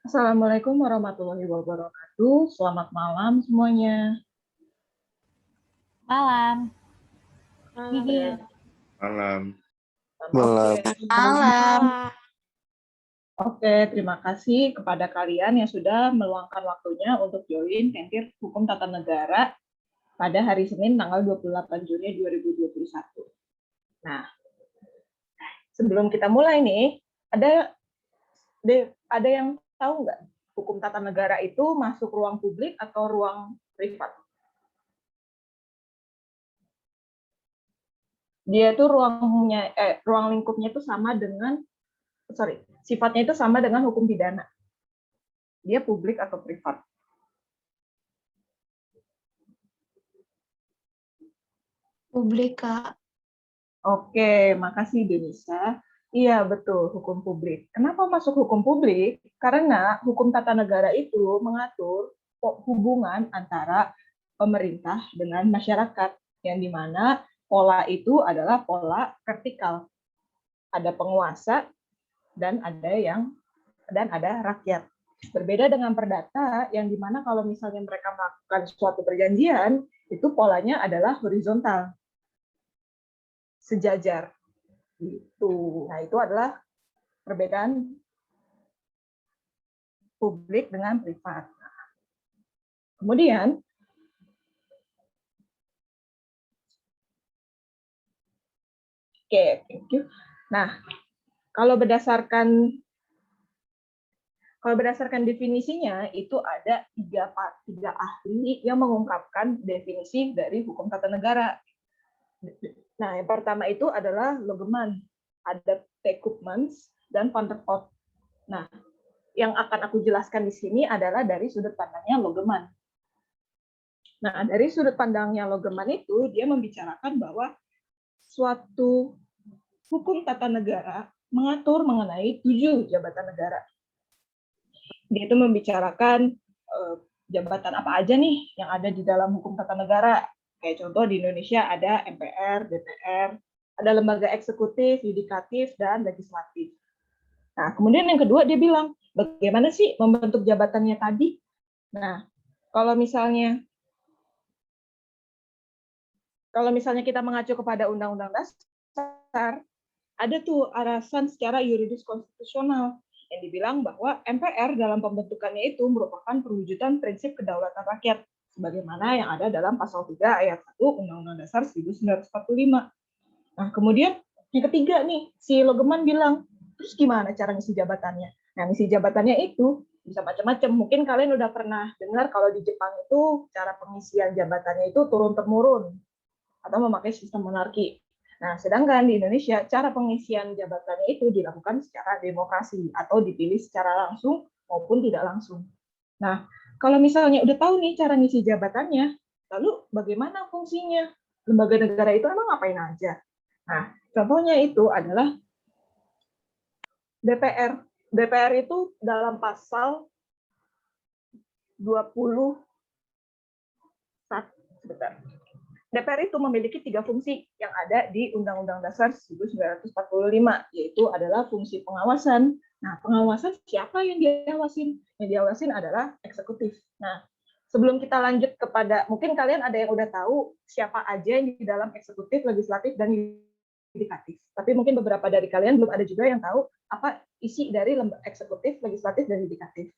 Assalamualaikum warahmatullahi wabarakatuh. Selamat malam semuanya. Malam, Gigi. Malam. Oke, Malam. terima kasih kepada kalian yang sudah meluangkan waktunya untuk join Kentir Hukum Tata Negara pada hari Senin tanggal 28 Juni 2021. Nah, sebelum kita mulai nih, ada yang tahu nggak hukum tata negara itu masuk ruang publik atau ruang privat? Dia itu ruang lingkupnya itu sifatnya itu sama dengan hukum pidana. Dia publik atau privat? Publik, Kak. Oke, makasih Denisa. Iya, betul, hukum publik. Kenapa masuk hukum publik? Karena hukum tata negara itu mengatur hubungan antara pemerintah dengan masyarakat, yang dimana pola itu adalah pola vertikal. Ada penguasa dan ada rakyat. Berbeda dengan perdata, yang dimana kalau misalnya mereka melakukan suatu perjanjian, itu polanya adalah horizontal, sejajar. Gitu. Nah, itu adalah perbedaan publik dengan privat. Kemudian, thank you. Nah, kalau berdasarkan definisinya, itu ada tiga ahli yang mengungkapkan definisi dari hukum tata negara. Nah, yang pertama itu adalah Logeman, ada T. Koopmans, dan Van der Put. Nah, yang akan aku jelaskan di sini adalah dari sudut pandangnya Logeman. Nah, dari sudut pandangnya Logeman itu, dia membicarakan bahwa suatu hukum tata negara mengatur mengenai 7 jabatan negara. Dia itu membicarakan jabatan apa aja nih yang ada di dalam hukum tata negara. Kayak contoh di Indonesia ada MPR, DPR, ada lembaga eksekutif, yudikatif, dan legislatif. Nah, kemudian yang kedua dia bilang, bagaimana sih membentuk jabatannya tadi? Nah, kalau misalnya kita mengacu kepada Undang-Undang Dasar, ada tuh alasan secara yuridis konstitusional yang dibilang bahwa MPR dalam pembentukannya itu merupakan perwujudan prinsip kedaulatan rakyat sebagaimana yang ada dalam pasal 3 ayat 1 Undang-Undang Dasar 1945. Nah, kemudian yang ketiga nih, si Logeman bilang, terus gimana cara ngisi jabatannya? Nah, ngisi jabatannya itu bisa macam-macam. Mungkin kalian udah pernah dengar kalau di Jepang itu cara pengisian jabatannya itu turun-temurun atau memakai sistem monarki. Nah, sedangkan di Indonesia, cara pengisian jabatannya itu dilakukan secara demokrasi atau dipilih secara langsung maupun tidak langsung. Nah, kalau misalnya udah tahu nih cara ngisi jabatannya, lalu bagaimana fungsinya? Lembaga negara itu emang ngapain aja? Nah, contohnya itu adalah DPR. DPR itu dalam pasal 20 sebentar. DPR itu memiliki 3 fungsi yang ada di Undang-Undang Dasar 1945, yaitu adalah fungsi pengawasan. Nah, pengawasan siapa yang diawasin? Yang diawasin adalah eksekutif. Nah, sebelum kita lanjut kepada, mungkin kalian ada yang udah tahu siapa aja yang di dalam eksekutif, legislatif, dan yudikatif. Tapi mungkin beberapa dari kalian belum ada juga yang tahu apa isi dari eksekutif, legislatif, dan yudikatif.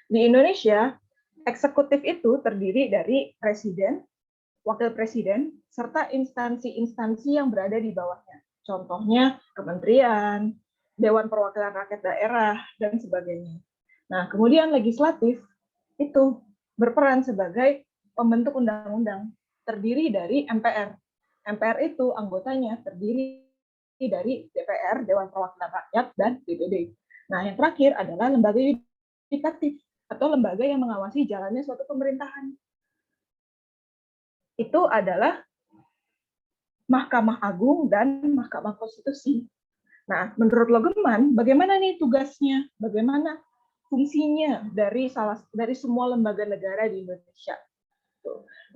Di Indonesia, eksekutif itu terdiri dari presiden, wakil presiden, serta instansi-instansi yang berada di bawahnya. Contohnya kementerian, Dewan Perwakilan Rakyat Daerah, dan sebagainya. Nah, kemudian legislatif itu berperan sebagai pembentuk undang-undang, terdiri dari MPR. MPR itu anggotanya terdiri dari DPR, Dewan Perwakilan Rakyat, dan DPD. Nah, yang terakhir adalah lembaga yudikatif, atau lembaga yang mengawasi jalannya suatu pemerintahan. Itu adalah Mahkamah Agung dan Mahkamah Konstitusi. Nah, menurut Logeman, bagaimana nih tugasnya? Bagaimana fungsinya dari semua lembaga negara di Indonesia?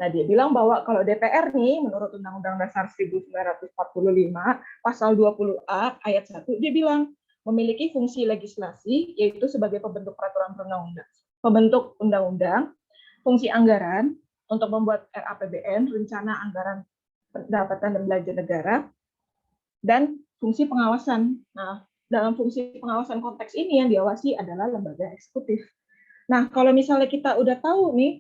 Nah, dia bilang bahwa kalau DPR nih, menurut Undang-Undang Dasar 1945, pasal 20A ayat 1, dia bilang memiliki fungsi legislasi, yaitu sebagai pembentuk peraturan perundang-undang, pembentuk undang-undang, fungsi anggaran untuk membuat RAPBN, rencana anggaran pendapatan dan belanja negara, dan fungsi pengawasan. Nah, dalam fungsi pengawasan konteks ini yang diawasi adalah lembaga eksekutif. Nah, kalau misalnya kita udah tahu nih,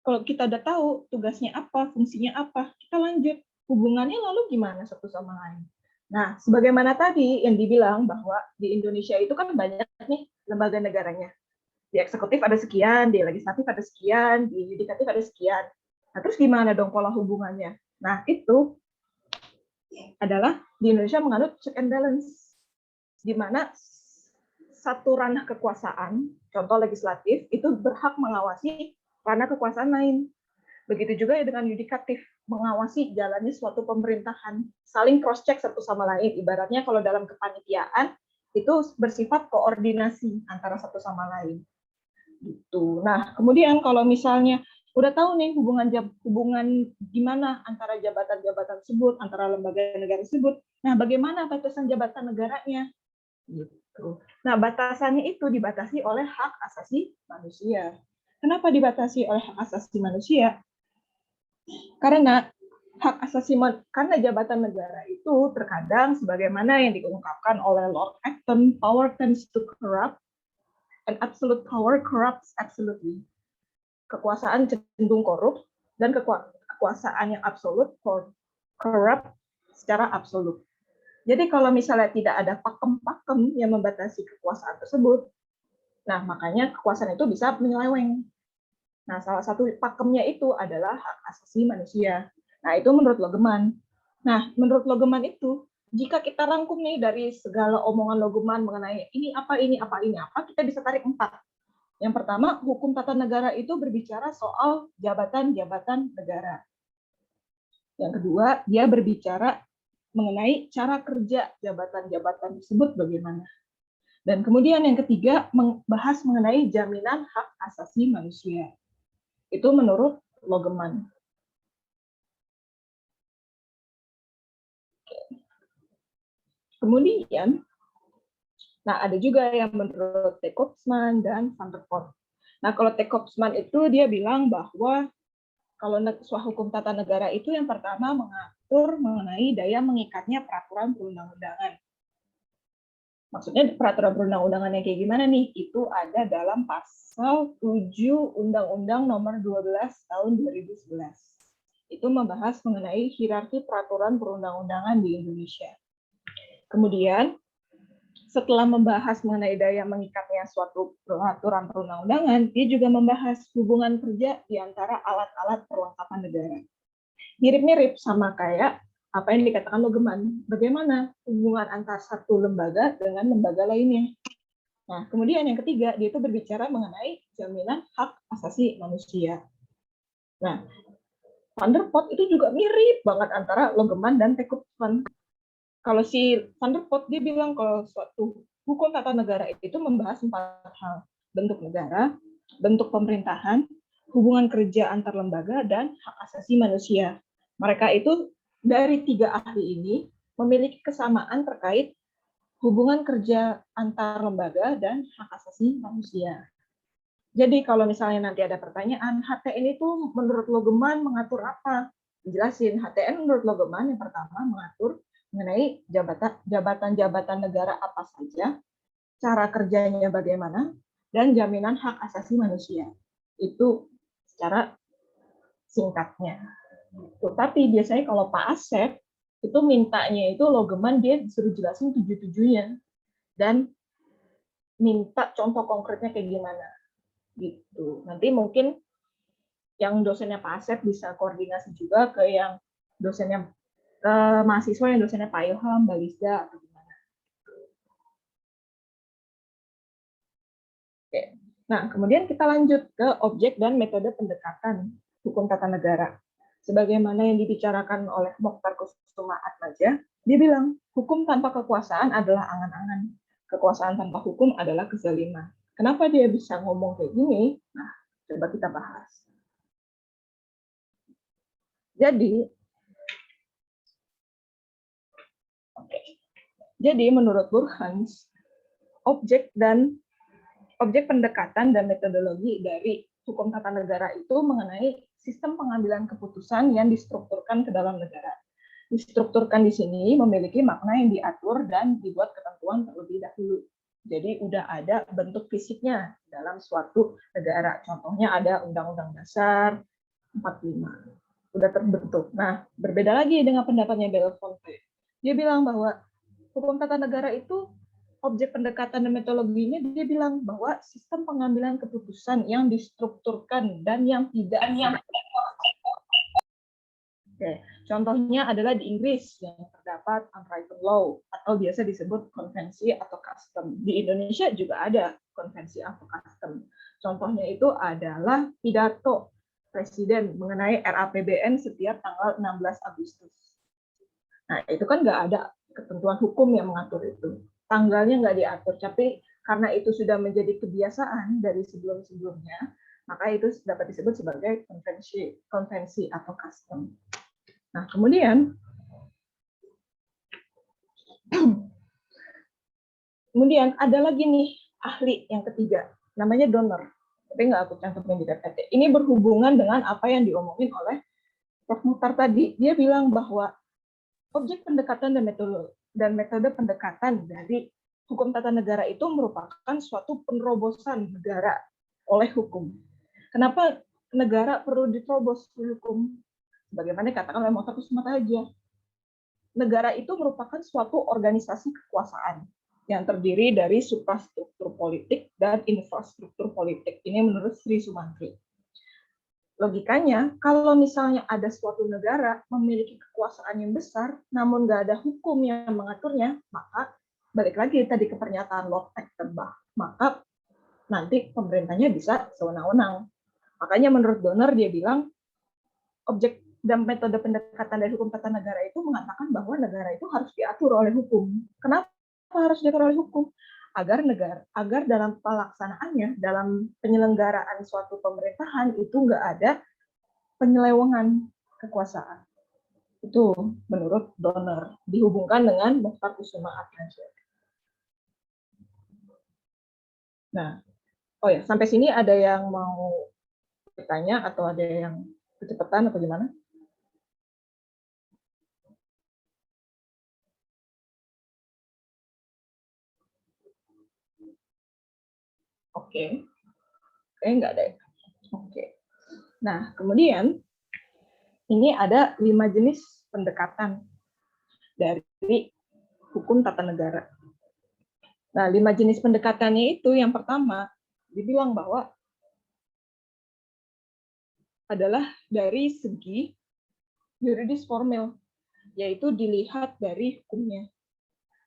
kalau kita udah tahu tugasnya apa, fungsinya apa, kita lanjut. Hubungannya lalu gimana satu sama lain? Nah, sebagaimana tadi yang dibilang bahwa di Indonesia itu kan banyak nih lembaga negaranya. Di eksekutif ada sekian, di legislatif ada sekian, di yudikatif ada sekian. Nah, terus gimana dong pola hubungannya? Nah, itu adalah di Indonesia menganut check and balance, di mana satu ranah kekuasaan, contoh legislatif, itu berhak mengawasi ranah kekuasaan lain. Begitu juga dengan yudikatif, mengawasi jalannya suatu pemerintahan, saling cross-check satu sama lain. Ibaratnya kalau dalam kepanitiaan, itu bersifat koordinasi antara satu sama lain. Gitu. Nah, kemudian kalau misalnya udah tahu nih hubungan gimana antara jabatan-jabatan tersebut, antara lembaga negara tersebut, nah bagaimana batasan jabatan negaranya? Gitu. Nah, batasannya itu dibatasi oleh hak asasi manusia. Kenapa dibatasi oleh hak asasi manusia? Karena karena jabatan negara itu terkadang sebagaimana yang diungkapkan oleh Lord Acton, power tends to corrupt, and absolute power corrupts absolutely. Kekuasaan cenderung korup, dan kekuasaan yang absolut corrupt secara absolut. Jadi kalau misalnya tidak ada pakem-pakem yang membatasi kekuasaan tersebut, nah makanya kekuasaan itu bisa menyeleweng. Nah, salah satu pakemnya itu adalah hak asasi manusia. Nah, itu menurut Logeman. Nah, menurut Logeman itu, jika kita rangkum nih dari segala omongan Logeman mengenai ini apa, kita bisa tarik 4. Yang pertama, hukum tata negara itu berbicara soal jabatan-jabatan negara. Yang kedua, dia berbicara mengenai cara kerja jabatan-jabatan tersebut bagaimana. Dan kemudian yang ketiga, membahas mengenai jaminan hak asasi manusia. Itu menurut Logeman. Kemudian, nah ada juga yang menurut T. Kopsman dan Van der Port. Nah, kalau T. Kopsman itu dia bilang bahwa kalau hukum tata negara itu yang pertama mengatur mengenai daya mengikatnya peraturan perundang-undangan. Maksudnya peraturan perundang-undangan yang kayak gimana nih? Itu ada dalam pasal 7 Undang-Undang Nomor 12 Tahun 2011. Itu membahas mengenai hierarki peraturan perundang-undangan di Indonesia. Kemudian, setelah membahas mengenai daya mengikatnya suatu peraturan perundang-undangan, dia juga membahas hubungan kerja di antara alat-alat perlengkapan negara. Mirip-mirip sama kayak apa yang dikatakan Logeman, bagaimana hubungan antar satu lembaga dengan lembaga lainnya. Nah, kemudian yang ketiga, dia itu berbicara mengenai jaminan hak asasi manusia. Nah, Van der Port itu juga mirip banget antara Logeman dan T. Kopsman. Kalau si Van der Port, dia bilang kalau suatu hukum tata negara itu membahas 4 hal. Bentuk negara, bentuk pemerintahan, hubungan kerja antar lembaga, dan hak asasi manusia. Mereka itu dari 3 ahli ini memiliki kesamaan terkait hubungan kerja antar lembaga dan hak asasi manusia. Jadi kalau misalnya nanti ada pertanyaan, HTN itu menurut Logeman mengatur apa? Dijelasin, HTN menurut Logeman yang pertama mengatur mengenai jabatan-jabatan negara apa saja, cara kerjanya bagaimana, dan jaminan hak asasi manusia. Itu secara singkatnya. Tapi biasanya kalau Pak Asep, itu mintanya itu Logeman dia disuruh jelasin 7-7-nya. Dan minta contoh konkretnya kayak gimana. Gitu. Nanti mungkin yang dosennya Pak Asep bisa koordinasi juga ke yang dosennya mahasiswa yang dosennya Pak Ilham, Mbak Lisa, atau gimana. Oke. Nah, kemudian kita lanjut ke objek dan metode pendekatan hukum tata negara. Sebagaimana yang dibicarakan oleh Mokhtar Kusuma Atmaja, dia bilang, hukum tanpa kekuasaan adalah angan-angan. Kekuasaan tanpa hukum adalah kezaliman. Kenapa dia bisa ngomong kayak gini? Nah, coba kita bahas. Jadi, Jadi menurut Burhans, objek pendekatan dan metodologi dari hukum tata negara itu mengenai sistem pengambilan keputusan yang distrukturkan ke dalam negara. Distrukturkan di sini memiliki makna yang diatur dan dibuat ketentuan terlebih dahulu. Jadi udah ada bentuk fisiknya dalam suatu negara. Contohnya ada Undang-Undang Dasar 45. Udah terbentuk. Nah, berbeda lagi dengan pendapatnya Belafonte. Dia bilang bahwa hukum tata negara itu objek pendekatan dan metodologinya, dia bilang bahwa sistem pengambilan keputusan yang distrukturkan dan yang tidak. Oke. Contohnya adalah di Inggris yang terdapat unwritten law atau biasa disebut konvensi atau custom. Di Indonesia juga ada konvensi atau custom. Contohnya itu adalah pidato Presiden mengenai RAPBN setiap tanggal 16 Agustus. Nah, itu kan nggak ada ketentuan hukum yang mengatur itu. Tanggalnya nggak diatur, tapi karena itu sudah menjadi kebiasaan dari sebelum-sebelumnya, maka itu dapat disebut sebagai konvensi atau custom. Nah, kemudian ada lagi nih ahli yang ketiga, namanya Donner. Tapi nggak aku cantumin di PPT. Ini berhubungan dengan apa yang diomongin oleh Prof. Mukhtar tadi. Dia bilang bahwa objek pendekatan dan metode pendekatan dari hukum tata negara itu merupakan suatu penerobosan negara oleh hukum. Kenapa negara perlu diterobos oleh hukum? Bagaimana katakan oleh Mukhtar aja. Negara itu merupakan suatu organisasi kekuasaan yang terdiri dari suprastruktur politik dan infrastruktur politik. Ini menurut Sri Sumantri. Logikanya, kalau misalnya ada suatu negara memiliki kekuasaan yang besar, namun nggak ada hukum yang mengaturnya, maka balik lagi tadi ke pernyataan Lord Acton, maka nanti pemerintahnya bisa sewenang-wenang. Makanya menurut Donner dia bilang objek dan metode pendekatan dari hukum tata negara itu mengatakan bahwa negara itu harus diatur oleh hukum. Kenapa harus diatur oleh hukum? Agar dalam pelaksanaannya, dalam penyelenggaraan suatu pemerintahan itu nggak ada penyelewengan kekuasaan. Itu menurut Donner, dihubungkan dengan Mukhtar Kusuma Atmansya. Nah, sampai sini ada yang mau bertanya atau ada yang kecepatan atau gimana? Oke, nggak ada. Oke. Nah, kemudian ini ada 5 jenis pendekatan dari hukum tata negara. Nah, 5 jenis pendekatannya itu yang pertama dibilang bahwa adalah dari segi yuridis formil, yaitu dilihat dari hukumnya,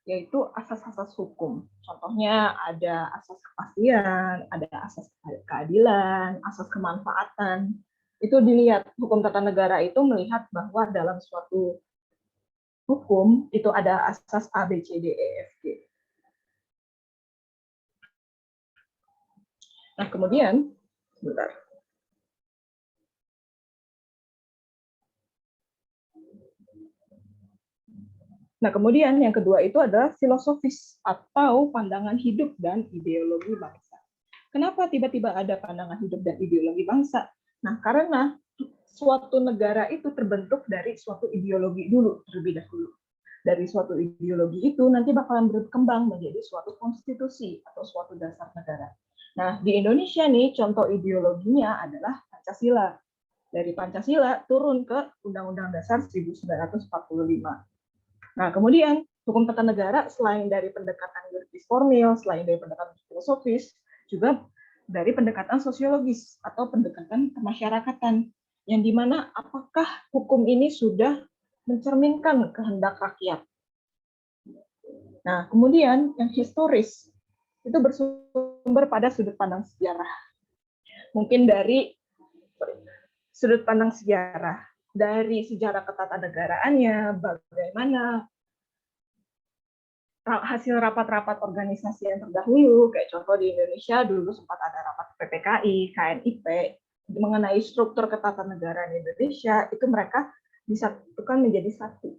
yaitu asas-asas hukum. Contohnya ada asas kepastian, ada asas keadilan, asas kemanfaatan. Itu dilihat, hukum tata negara itu melihat bahwa dalam suatu hukum itu ada asas A, B, C, D, E, F, G. Nah, kemudian, sebentar. Nah, kemudian yang kedua itu adalah filosofis atau pandangan hidup dan ideologi bangsa. Kenapa tiba-tiba ada pandangan hidup dan ideologi bangsa? Nah, karena suatu negara itu terbentuk dari suatu ideologi dulu, terlebih dahulu. Dari suatu ideologi itu nanti bakalan berkembang menjadi suatu konstitusi atau suatu dasar negara. Nah, di Indonesia nih, contoh ideologinya adalah Pancasila. Dari Pancasila turun ke Undang-Undang Dasar 1945. Nah, kemudian hukum tata negara selain dari pendekatan yuridis formil, selain dari pendekatan filosofis, juga dari pendekatan sosiologis atau pendekatan kemasyarakatan, yang dimana apakah hukum ini sudah mencerminkan kehendak rakyat. Nah, kemudian yang historis itu bersumber pada sudut pandang sejarah. Mungkin dari sudut pandang sejarah, dari sejarah ketatanegaraannya, bagaimana hasil rapat-rapat organisasi yang terdahulu, kayak contoh di Indonesia dulu sempat ada rapat PPKI, KNIP, mengenai struktur ketatanegaraan Indonesia, itu mereka disatukan menjadi satu.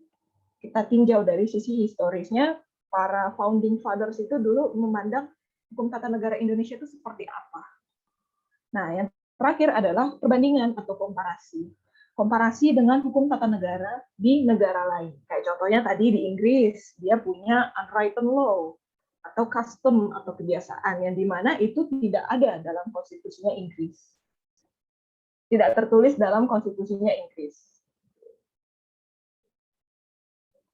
Kita tinjau dari sisi historisnya, para founding fathers itu dulu memandang hukum tata negara Indonesia itu seperti apa. Nah, yang terakhir adalah perbandingan atau komparasi. Komparasi dengan hukum tata negara di negara lain. Kayak contohnya tadi di Inggris, dia punya unwritten law atau custom atau kebiasaan yang dimana itu tidak ada dalam konstitusinya Inggris. Tidak tertulis dalam konstitusinya Inggris.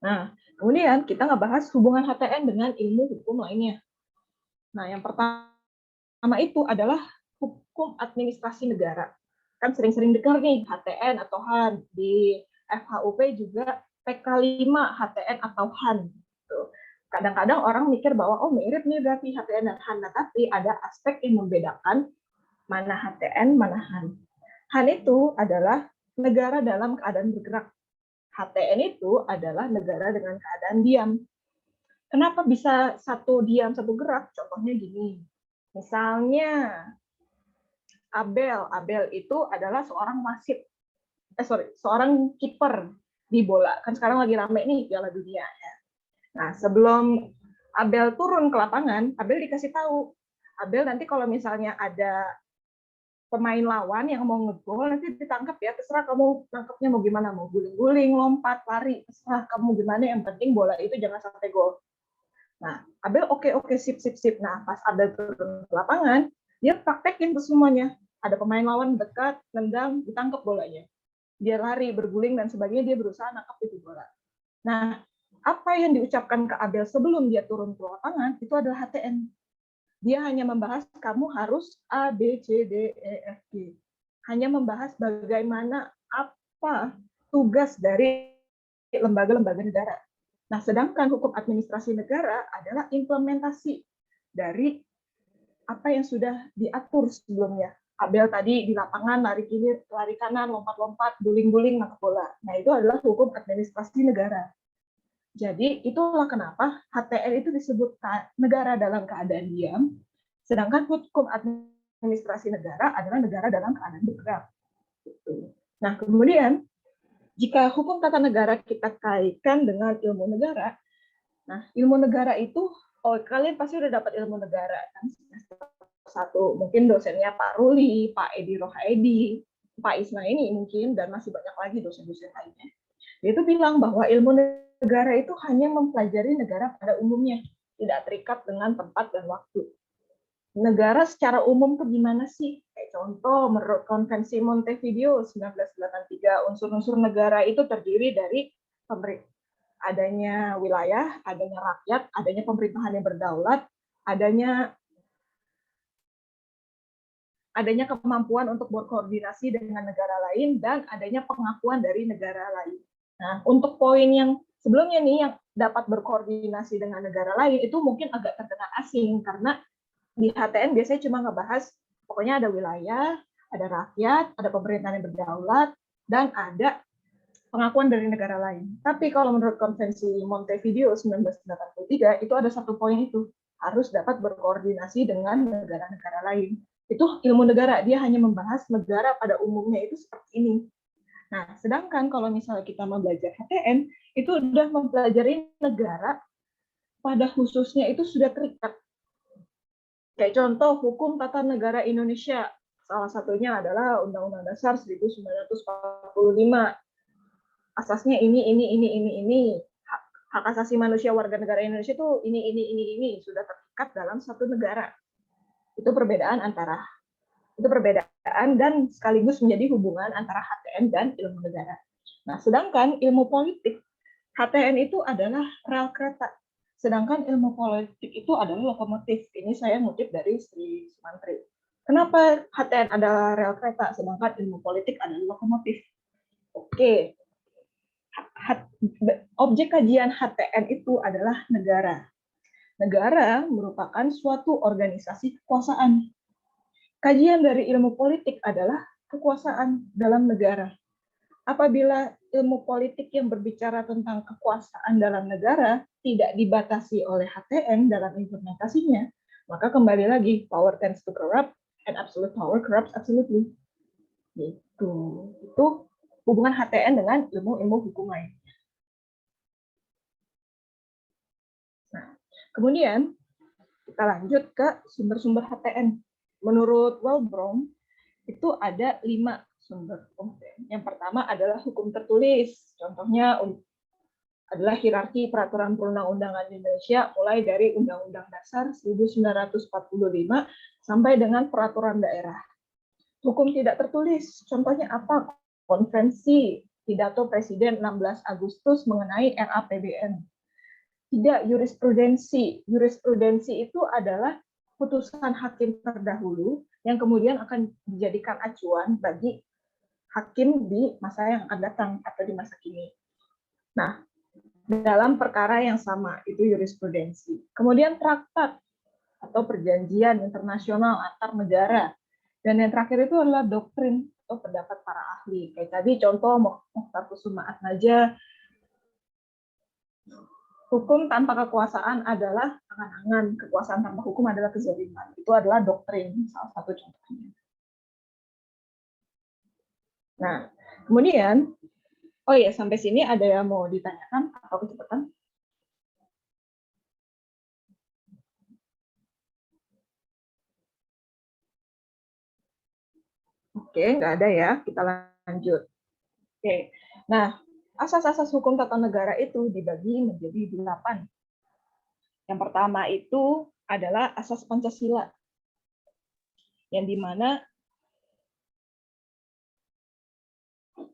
Nah, kemudian kita ngebahas hubungan HTN dengan ilmu hukum lainnya. Nah, yang pertama itu adalah hukum administrasi negara. Kan sering-sering dengar nih HTN atau HAN, di FHUP juga PK5 HTN atau HAN. Kadang-kadang orang mikir bahwa oh mirip nih berarti HTN dan HAN, tapi ada aspek yang membedakan mana HTN, mana HAN. HAN itu adalah negara dalam keadaan bergerak. HTN itu adalah negara dengan keadaan diam. Kenapa bisa satu diam, satu gerak? Contohnya gini. Misalnya Abel itu adalah seorang wasit. Seorang kiper di bola. Kan sekarang lagi rame nih Piala Dunia ya. Nah, sebelum Abel turun ke lapangan, Abel dikasih tahu. Abel nanti kalau misalnya ada pemain lawan yang mau ngegol nanti ditangkap ya, terserah kamu tangkapnya mau gimana, mau guling-guling, lompat, lari, terserah kamu gimana, yang penting bola itu jangan sampai gol. Nah, Abel oke sip. Nah, pas Abel turun ke lapangan, dia praktekin tuh semuanya. Ada pemain lawan dekat, nendang, ditangkap bolanya. Dia lari, berguling dan sebagainya, dia berusaha nangkap itu bola. Nah, apa yang diucapkan ke Abel sebelum dia turun ke lapangan itu adalah HTN. Dia hanya membahas kamu harus A, B, C, D, E, F, G. Hanya membahas bagaimana apa tugas dari lembaga-lembaga negara. Nah, sedangkan hukum administrasi negara adalah implementasi dari apa yang sudah diatur sebelumnya. Abel tadi di lapangan lari kiri, lari kanan, lompat-lompat, guling-guling, nangkap bola. Nah, itu adalah hukum administrasi negara. Jadi itulah kenapa HTN itu disebut negara dalam keadaan diam, sedangkan hukum administrasi negara adalah negara dalam keadaan bergerak. Nah, kemudian jika hukum tata negara kita kaitkan dengan ilmu negara, nah ilmu negara itu, kalian pasti udah dapat ilmu negara kan satu, mungkin dosennya Pak Ruli, Pak Edi Rohaedi, Pak Isnaini mungkin, dan masih banyak lagi dosen-dosen lainnya. Dia itu bilang bahwa ilmu negara itu hanya mempelajari negara pada umumnya, tidak terikat dengan tempat dan waktu. Negara secara umum itu gimana sih? Kayak contoh, menurut Konvensi Montevideo 1983, unsur-unsur negara itu terdiri dari adanya wilayah, adanya rakyat, adanya pemerintahan yang berdaulat, adanya kemampuan untuk berkoordinasi dengan negara lain, dan adanya pengakuan dari negara lain. Nah, untuk poin yang sebelumnya nih, yang dapat berkoordinasi dengan negara lain, itu mungkin agak terdengar asing, karena di HTN biasanya cuma ngebahas, pokoknya ada wilayah, ada rakyat, ada pemerintahan yang berdaulat, dan ada pengakuan dari negara lain. Tapi kalau menurut Konvensi Montevideo 1983, itu ada satu poin itu, harus dapat berkoordinasi dengan negara-negara lain. Itu ilmu negara, dia hanya membahas negara pada umumnya itu seperti ini. Nah, sedangkan kalau misalnya kita mau belajar HTN, itu udah mempelajari negara pada khususnya itu sudah terikat. Kayak contoh, hukum tata negara Indonesia, salah satunya adalah Undang-Undang Dasar 1945. Asasnya ini. Hak asasi manusia warga negara Indonesia itu ini. Sudah terikat dalam satu negara. Itu perbedaan dan sekaligus menjadi hubungan antara HTN dan ilmu negara. Nah, sedangkan ilmu politik, HTN itu adalah rel kereta, sedangkan ilmu politik itu adalah lokomotif. Ini saya ngutip dari Sri Sumantri. Kenapa HTN adalah rel kereta, sedangkan ilmu politik adalah lokomotif? Oke, objek kajian HTN itu adalah negara. Negara merupakan suatu organisasi kekuasaan. Kajian dari ilmu politik adalah kekuasaan dalam negara. Apabila ilmu politik yang berbicara tentang kekuasaan dalam negara tidak dibatasi oleh HTN dalam implementasinya, maka kembali lagi, power tends to corrupt and absolute power corrupts absolutely. Itu hubungan HTN dengan ilmu-ilmu hukum lain. Nah, Kemudian kita lanjut ke sumber-sumber HTN. Menurut Wellbrom, itu ada 5 sumber HTN. Yang pertama adalah hukum tertulis. Contohnya adalah hierarki peraturan perundang-undangan Indonesia mulai dari Undang-Undang Dasar 1945 sampai dengan peraturan daerah. Hukum tidak tertulis, contohnya apa? Konvensi pidato Presiden 16 Agustus mengenai RAPBN. Tidak jurisprudensi. Jurisprudensi itu adalah putusan hakim terdahulu yang kemudian akan dijadikan acuan bagi hakim di masa yang akan datang atau di masa kini. Nah, dalam perkara yang sama, itu jurisprudensi. Kemudian traktat atau perjanjian internasional antar negara. Dan yang terakhir itu adalah doktrin atau pendapat para ahli. Kayak tadi contoh Mokhtar Kusuma Atmaja, hukum tanpa kekuasaan adalah angan-angan, kekuasaan tanpa hukum adalah kezaliman. Itu adalah doktrin, salah satu contohnya. Nah, kemudian, oh ya, sampai sini ada yang mau ditanyakan atau kecepatan? Oke, nggak ada ya. Kita lanjut. Oke, nah, asas-asas hukum tata negara itu dibagi menjadi 8. Yang pertama itu adalah asas Pancasila, yang dimana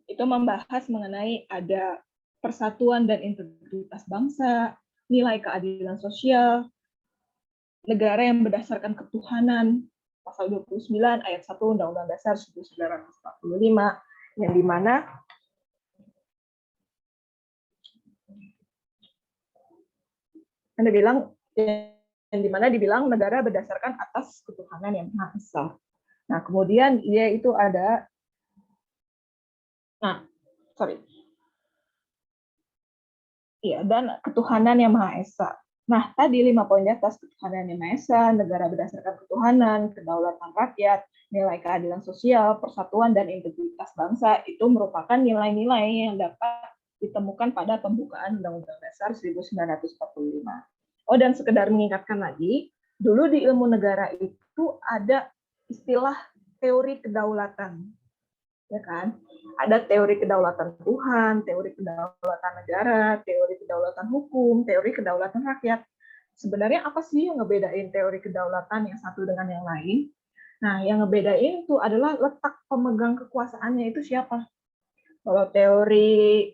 itu membahas mengenai ada persatuan dan integritas bangsa, nilai keadilan sosial, negara yang berdasarkan ketuhanan, pasal 29 ayat 1 Undang-Undang Dasar 1945, yang dimana Anda bilang yang dimana dibilang negara berdasarkan atas ketuhanan yang Maha Esa. Nah, kemudian dia itu ada dan ketuhanan yang Maha Esa. Nah, tadi 5 poin di atas, ketuhanan yang Maha Esa, negara berdasarkan ketuhanan, kedaulatan rakyat, nilai keadilan sosial, persatuan dan integritas bangsa itu merupakan nilai-nilai yang dapat ditemukan pada pembukaan Undang-Undang Dasar 1945. Oh, dan sekedar mengingatkan lagi, dulu di ilmu negara itu ada istilah teori kedaulatan, ya kan? Ada teori kedaulatan Tuhan, teori kedaulatan negara, teori kedaulatan hukum, teori kedaulatan rakyat. Sebenarnya apa sih yang ngebedain teori kedaulatan yang satu dengan yang lain? Nah, yang ngebedain itu adalah letak pemegang kekuasaannya itu siapa. Kalau teori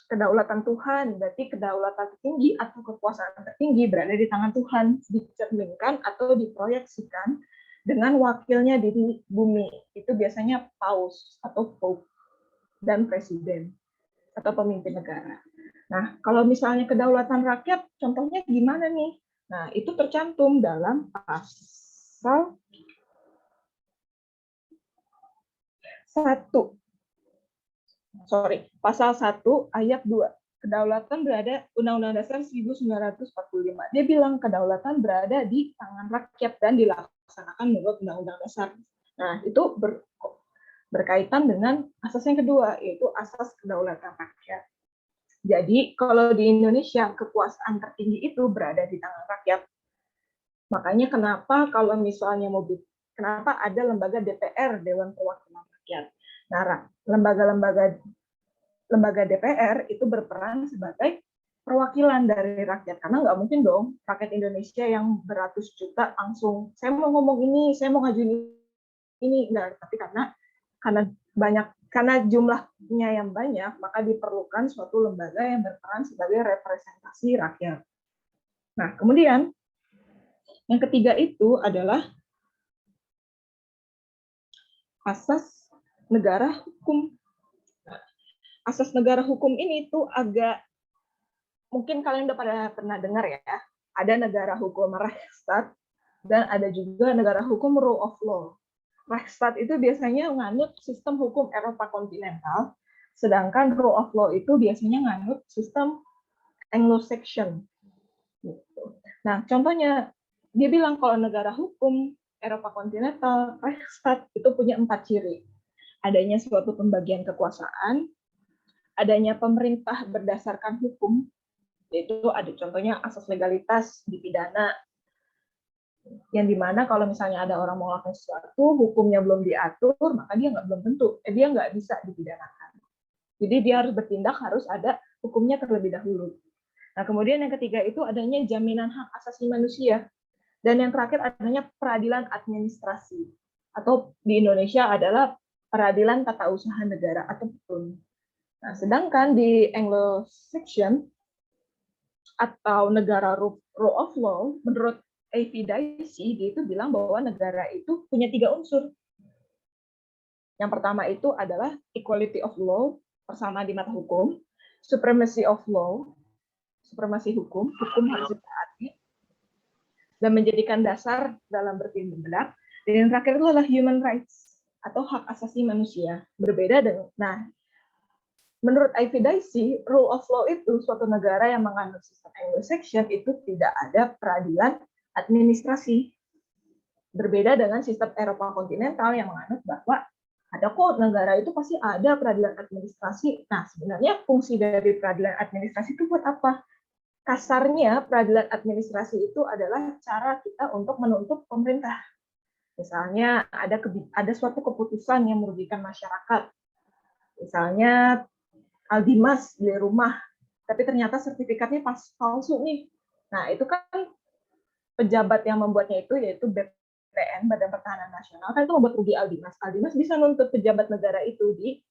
kedaulatan Tuhan, berarti kedaulatan tertinggi atau kekuasaan tertinggi berada di tangan Tuhan, dicerminkan atau diproyeksikan dengan wakilnya di bumi. Itu biasanya paus atau pope dan presiden atau pemimpin negara. Nah, kalau misalnya kedaulatan rakyat, contohnya gimana nih? Nah, itu tercantum dalam pasal 1 ayat 2. Kedaulatan berada Undang-Undang Dasar 1945. Dia bilang kedaulatan berada di tangan rakyat dan dilaksanakan menurut Undang-Undang Dasar. Nah, itu berkaitan dengan asas yang kedua, yaitu asas kedaulatan rakyat. Jadi, kalau di Indonesia kekuasaan tertinggi itu berada di tangan rakyat. Makanya kenapa kalau misalnya kenapa ada lembaga DPR, Dewan Perwakilan Rakyat. Nah, lembaga DPR itu berperan sebagai perwakilan dari rakyat, karena nggak mungkin dong rakyat Indonesia yang beratus juta langsung saya mau ngomong ini, saya mau ngajuin ini, enggak. Tapi karena jumlahnya yang banyak, maka diperlukan suatu lembaga yang berperan sebagai representasi rakyat. Nah, kemudian yang ketiga itu adalah asas negara hukum. Asas negara hukum ini tuh agak, mungkin kalian udah pada pernah dengar ya, ada negara hukum Rechtsstaat dan ada juga negara hukum rule of law. Rechtsstaat itu biasanya nganut sistem hukum Eropa kontinental, sedangkan rule of law itu biasanya nganut sistem Anglo-Saxon. Nah, contohnya, dia bilang kalau negara hukum Eropa kontinental, Rechtsstaat itu punya 4 ciri. Adanya suatu pembagian kekuasaan, adanya pemerintah berdasarkan hukum, Yaitu ada contohnya asas legalitas di pidana, yang dimana kalau misalnya ada orang mau melakukan sesuatu, hukumnya belum diatur, maka dia dia nggak bisa dipidanakan. Jadi dia harus bertindak, harus ada hukumnya terlebih dahulu. Nah, kemudian yang ketiga itu adanya jaminan hak asasi manusia. Dan yang terakhir adanya peradilan administrasi. Atau di Indonesia adalah peradilan tata usaha negara atau PUN. Nah, sedangkan di Anglo-Saxon atau negara rule of law, menurut A.V. Dicey, dia itu bilang bahwa negara itu punya 3 unsur. Yang pertama itu adalah equality of law, persamaan di mata hukum, supremacy of law, supremasi hukum harus ditaati, dan menjadikan dasar dalam bertindak. Dan yang terakhir itu adalah human rights, atau hak asasi manusia. Berbeda dengan, menurut A.V. Dicey, rule of law itu suatu negara yang menganut sistem Anglo-Saxon itu tidak ada peradilan administrasi. Berbeda dengan sistem Eropa kontinental yang menganut bahwa ada kok negara itu pasti ada peradilan administrasi. Nah, sebenarnya fungsi dari peradilan administrasi itu buat apa? Kasarnya peradilan administrasi itu adalah cara kita untuk menuntut pemerintah. Misalnya ada suatu keputusan yang merugikan masyarakat. Misalnya Aldimas beli rumah, tapi ternyata sertifikatnya palsu nih. Nah, itu kan pejabat yang membuatnya itu yaitu BPN, Badan Pertahanan Nasional, kan itu membuat rugi Aldimas. Aldimas bisa nuntut pejabat negara itu di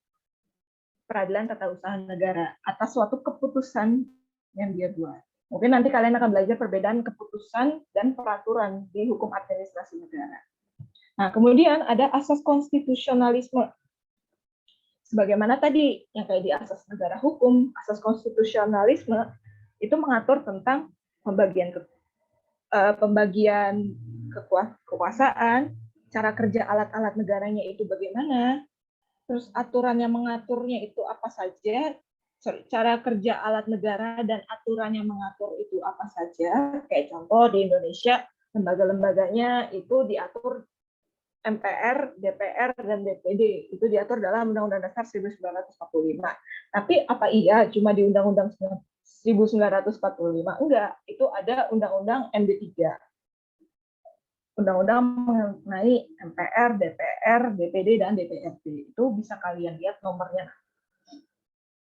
peradilan tata usaha negara atas suatu keputusan yang dia buat. Mungkin nanti kalian akan belajar perbedaan keputusan dan peraturan di hukum administrasi negara. Nah, kemudian ada asas konstitusionalisme. Sebagaimana tadi yang kayak di asas negara hukum, asas konstitusionalisme itu mengatur tentang pembagian kekuasaan, cara kerja alat-alat negaranya itu bagaimana, terus aturan yang mengaturnya itu apa saja, cara kerja alat negara dan aturan yang mengatur itu apa saja. Kayak contoh di Indonesia, lembaga-lembaganya itu diatur MPR, DPR, dan DPD. Itu diatur dalam Undang-Undang Dasar 1945. Tapi apa iya cuma di Undang-Undang 1945? Enggak, itu ada Undang-Undang MD3. Undang-undang mengenai MPR, DPR, DPD, dan DPRD. Itu bisa kalian lihat nomornya.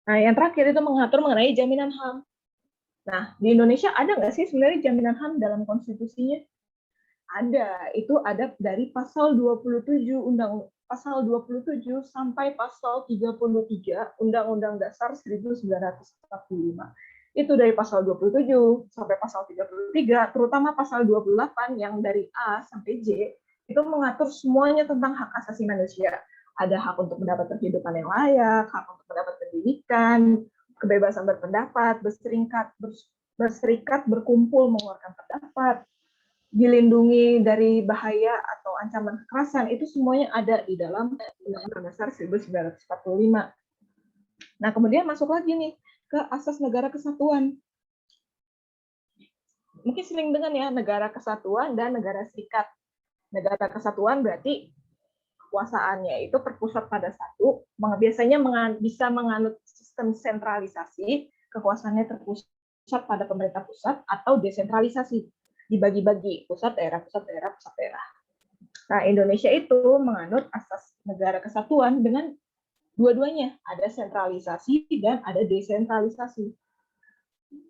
Nah, yang terakhir itu mengatur mengenai jaminan HAM. Nah, di Indonesia ada nggak sih sebenarnya jaminan HAM dalam konstitusinya? Ada, itu ada dari pasal 27 pasal 27 sampai pasal 33 Undang-Undang Dasar 1945. Itu dari pasal 27 sampai pasal 33, terutama pasal 28 yang dari A sampai J, itu mengatur semuanya tentang hak asasi manusia. Ada hak untuk mendapat kehidupan yang layak, hak untuk mendapat pendidikan, kebebasan berpendapat, berserikat, berkumpul, mengeluarkan pendapat, dilindungi dari bahaya atau ancaman kekerasan, itu semuanya ada di dalam Undang-Undang Dasar 1945. Nah, kemudian masuk lagi nih ke asas negara kesatuan. Mungkin sering dengar ya, negara kesatuan dan negara serikat. Negara kesatuan berarti kekuasaannya itu terpusat pada satu, biasanya bisa menganut sistem sentralisasi, kekuasaannya terpusat pada pemerintah pusat, atau desentralisasi, dibagi-bagi pusat daerah. Nah, Indonesia itu menganut asas negara kesatuan dengan dua-duanya, ada sentralisasi dan ada desentralisasi.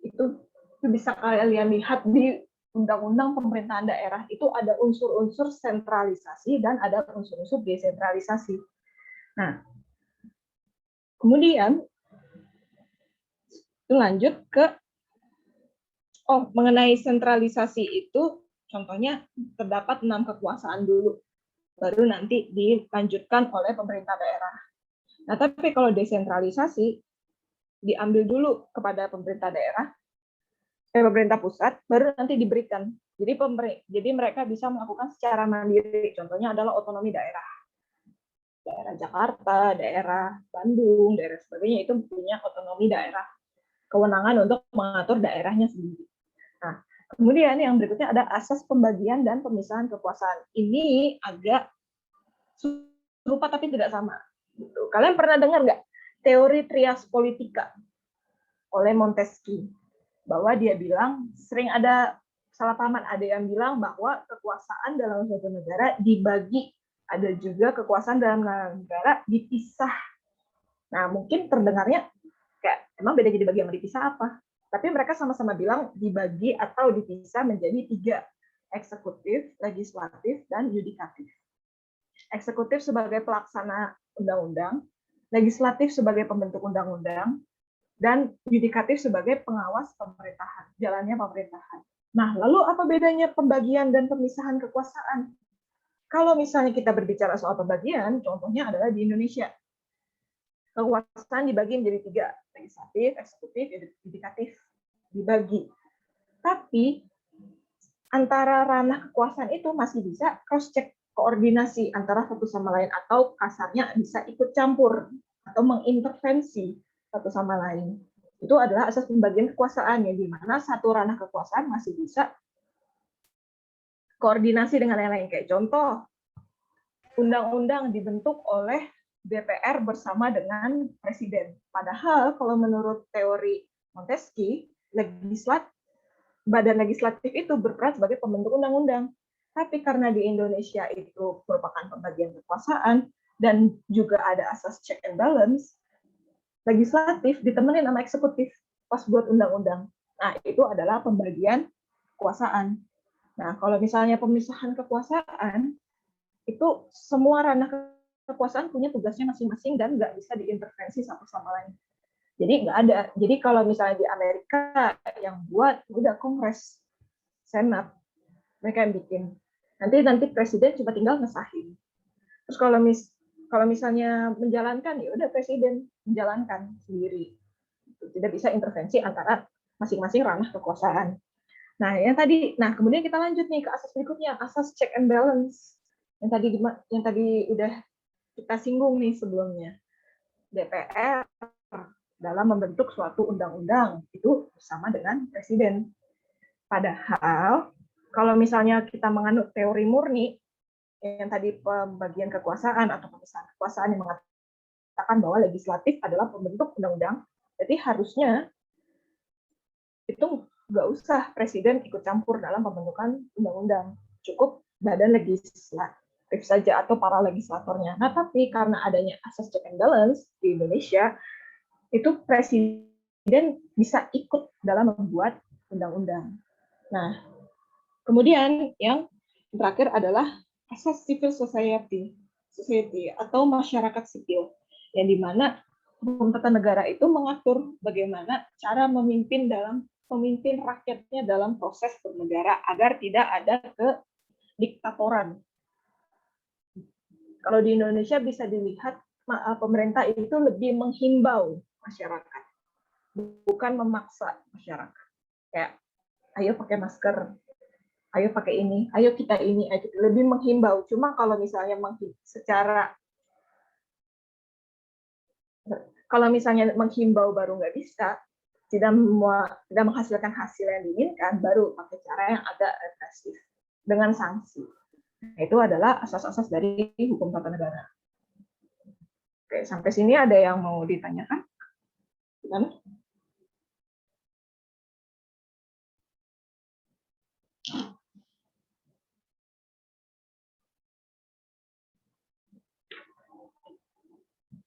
Itu bisa kalian lihat di Undang-Undang Pemerintahan Daerah, itu ada unsur-unsur sentralisasi dan ada unsur-unsur desentralisasi. Nah, kemudian lanjut ke mengenai sentralisasi itu, contohnya terdapat 6 kekuasaan dulu, baru nanti dilanjutkan oleh pemerintah daerah. Nah, tapi kalau desentralisasi, diambil dulu kepada pemerintah daerah, pemerintah pusat, baru nanti diberikan. Jadi mereka bisa melakukan secara mandiri. Contohnya adalah otonomi daerah. Daerah Jakarta, daerah Bandung, daerah sebagainya itu punya otonomi daerah. Kewenangan untuk mengatur daerahnya sendiri. Nah, kemudian yang berikutnya ada asas pembagian dan pemisahan kekuasaan. Ini agak serupa tapi tidak sama. Kalian pernah dengar nggak teori trias politika oleh Montesquieu? bahwa dia bilang sering ada salah pahaman, ada yang bilang bahwa kekuasaan dalam suatu negara dibagi, ada juga kekuasaan dalam negara dipisah. Nah, mungkin terdengarnya kayak emang bedanya dibagi sama dipisah apa? Tapi mereka sama-sama bilang dibagi atau dipisah menjadi 3, eksekutif, legislatif, dan yudikatif. Eksekutif sebagai pelaksana undang-undang, legislatif sebagai pembentuk undang-undang, dan yudikatif sebagai pengawas pemerintahan, jalannya pemerintahan. Nah, lalu apa bedanya pembagian dan pemisahan kekuasaan? Kalau misalnya kita berbicara soal pembagian, contohnya adalah di Indonesia. Kekuasaan dibagi menjadi 3, legislatif, eksekutif, yudikatif, dibagi. Tapi antara ranah kekuasaan itu masih bisa cross-check, koordinasi antara satu sama lain, atau kasarnya bisa ikut campur atau mengintervensi satu sama lain. Itu adalah asas pembagian kekuasaan, ya, di mana satu ranah kekuasaan masih bisa koordinasi dengan yang lain. Kayak contoh, undang-undang dibentuk oleh DPR bersama dengan presiden. Padahal kalau menurut teori Montesquieu, badan legislatif itu berperan sebagai pembentuk undang-undang. Tapi karena di Indonesia itu merupakan pembagian kekuasaan dan juga ada asas check and balance, legislatif ditemenin sama eksekutif pas buat undang-undang. Nah, itu adalah pembagian kekuasaan. Nah, kalau misalnya pemisahan kekuasaan, itu semua ranah kekuasaan punya tugasnya masing-masing dan nggak bisa diintervensi satu sama lain. Jadi nggak ada. Jadi kalau misalnya di Amerika yang buat udah Kongres, Senat, mereka yang bikin. Nanti presiden cuma tinggal ngesahin. Terus kalau misalnya menjalankan, ya udah presiden menjalankan sendiri. Tidak bisa intervensi antara masing-masing ranah kekuasaan. Nah, kemudian kita lanjut nih ke asas berikutnya, asas check and balance. Yang tadi udah kita singgung nih sebelumnya. DPR dalam membentuk suatu undang-undang itu bersama dengan presiden. Padahal kalau misalnya kita menganut teori murni yang tadi pembagian kekuasaan atau pemisahan kekuasaan yang mengatakan bahwa legislatif adalah pembentuk undang-undang, jadi harusnya itu nggak usah presiden ikut campur dalam pembentukan undang-undang, cukup badan legislatif saja atau para legislatornya. Nah, tapi karena adanya asas check and balance di Indonesia, itu presiden bisa ikut dalam membuat undang-undang. Nah, kemudian yang terakhir adalah asas civil society atau masyarakat sipil, yang dimana hukum tata negara itu mengatur bagaimana cara memimpin rakyatnya dalam proses bernegara agar tidak ada kediktatoran. Kalau di Indonesia bisa dilihat pemerintah itu lebih menghimbau masyarakat, bukan memaksa masyarakat. Kayak, ayo pakai masker, ayo pakai ini, ayo kita ini, lebih menghimbau. Cuma kalau misalnya menghimbau baru nggak bisa, tidak menghasilkan hasil yang diinginkan, baru pakai cara yang agak represif dengan sanksi. Nah, itu adalah asas-asas dari hukum tata negara. Oke, sampai sini ada yang mau ditanyakan? Gimana?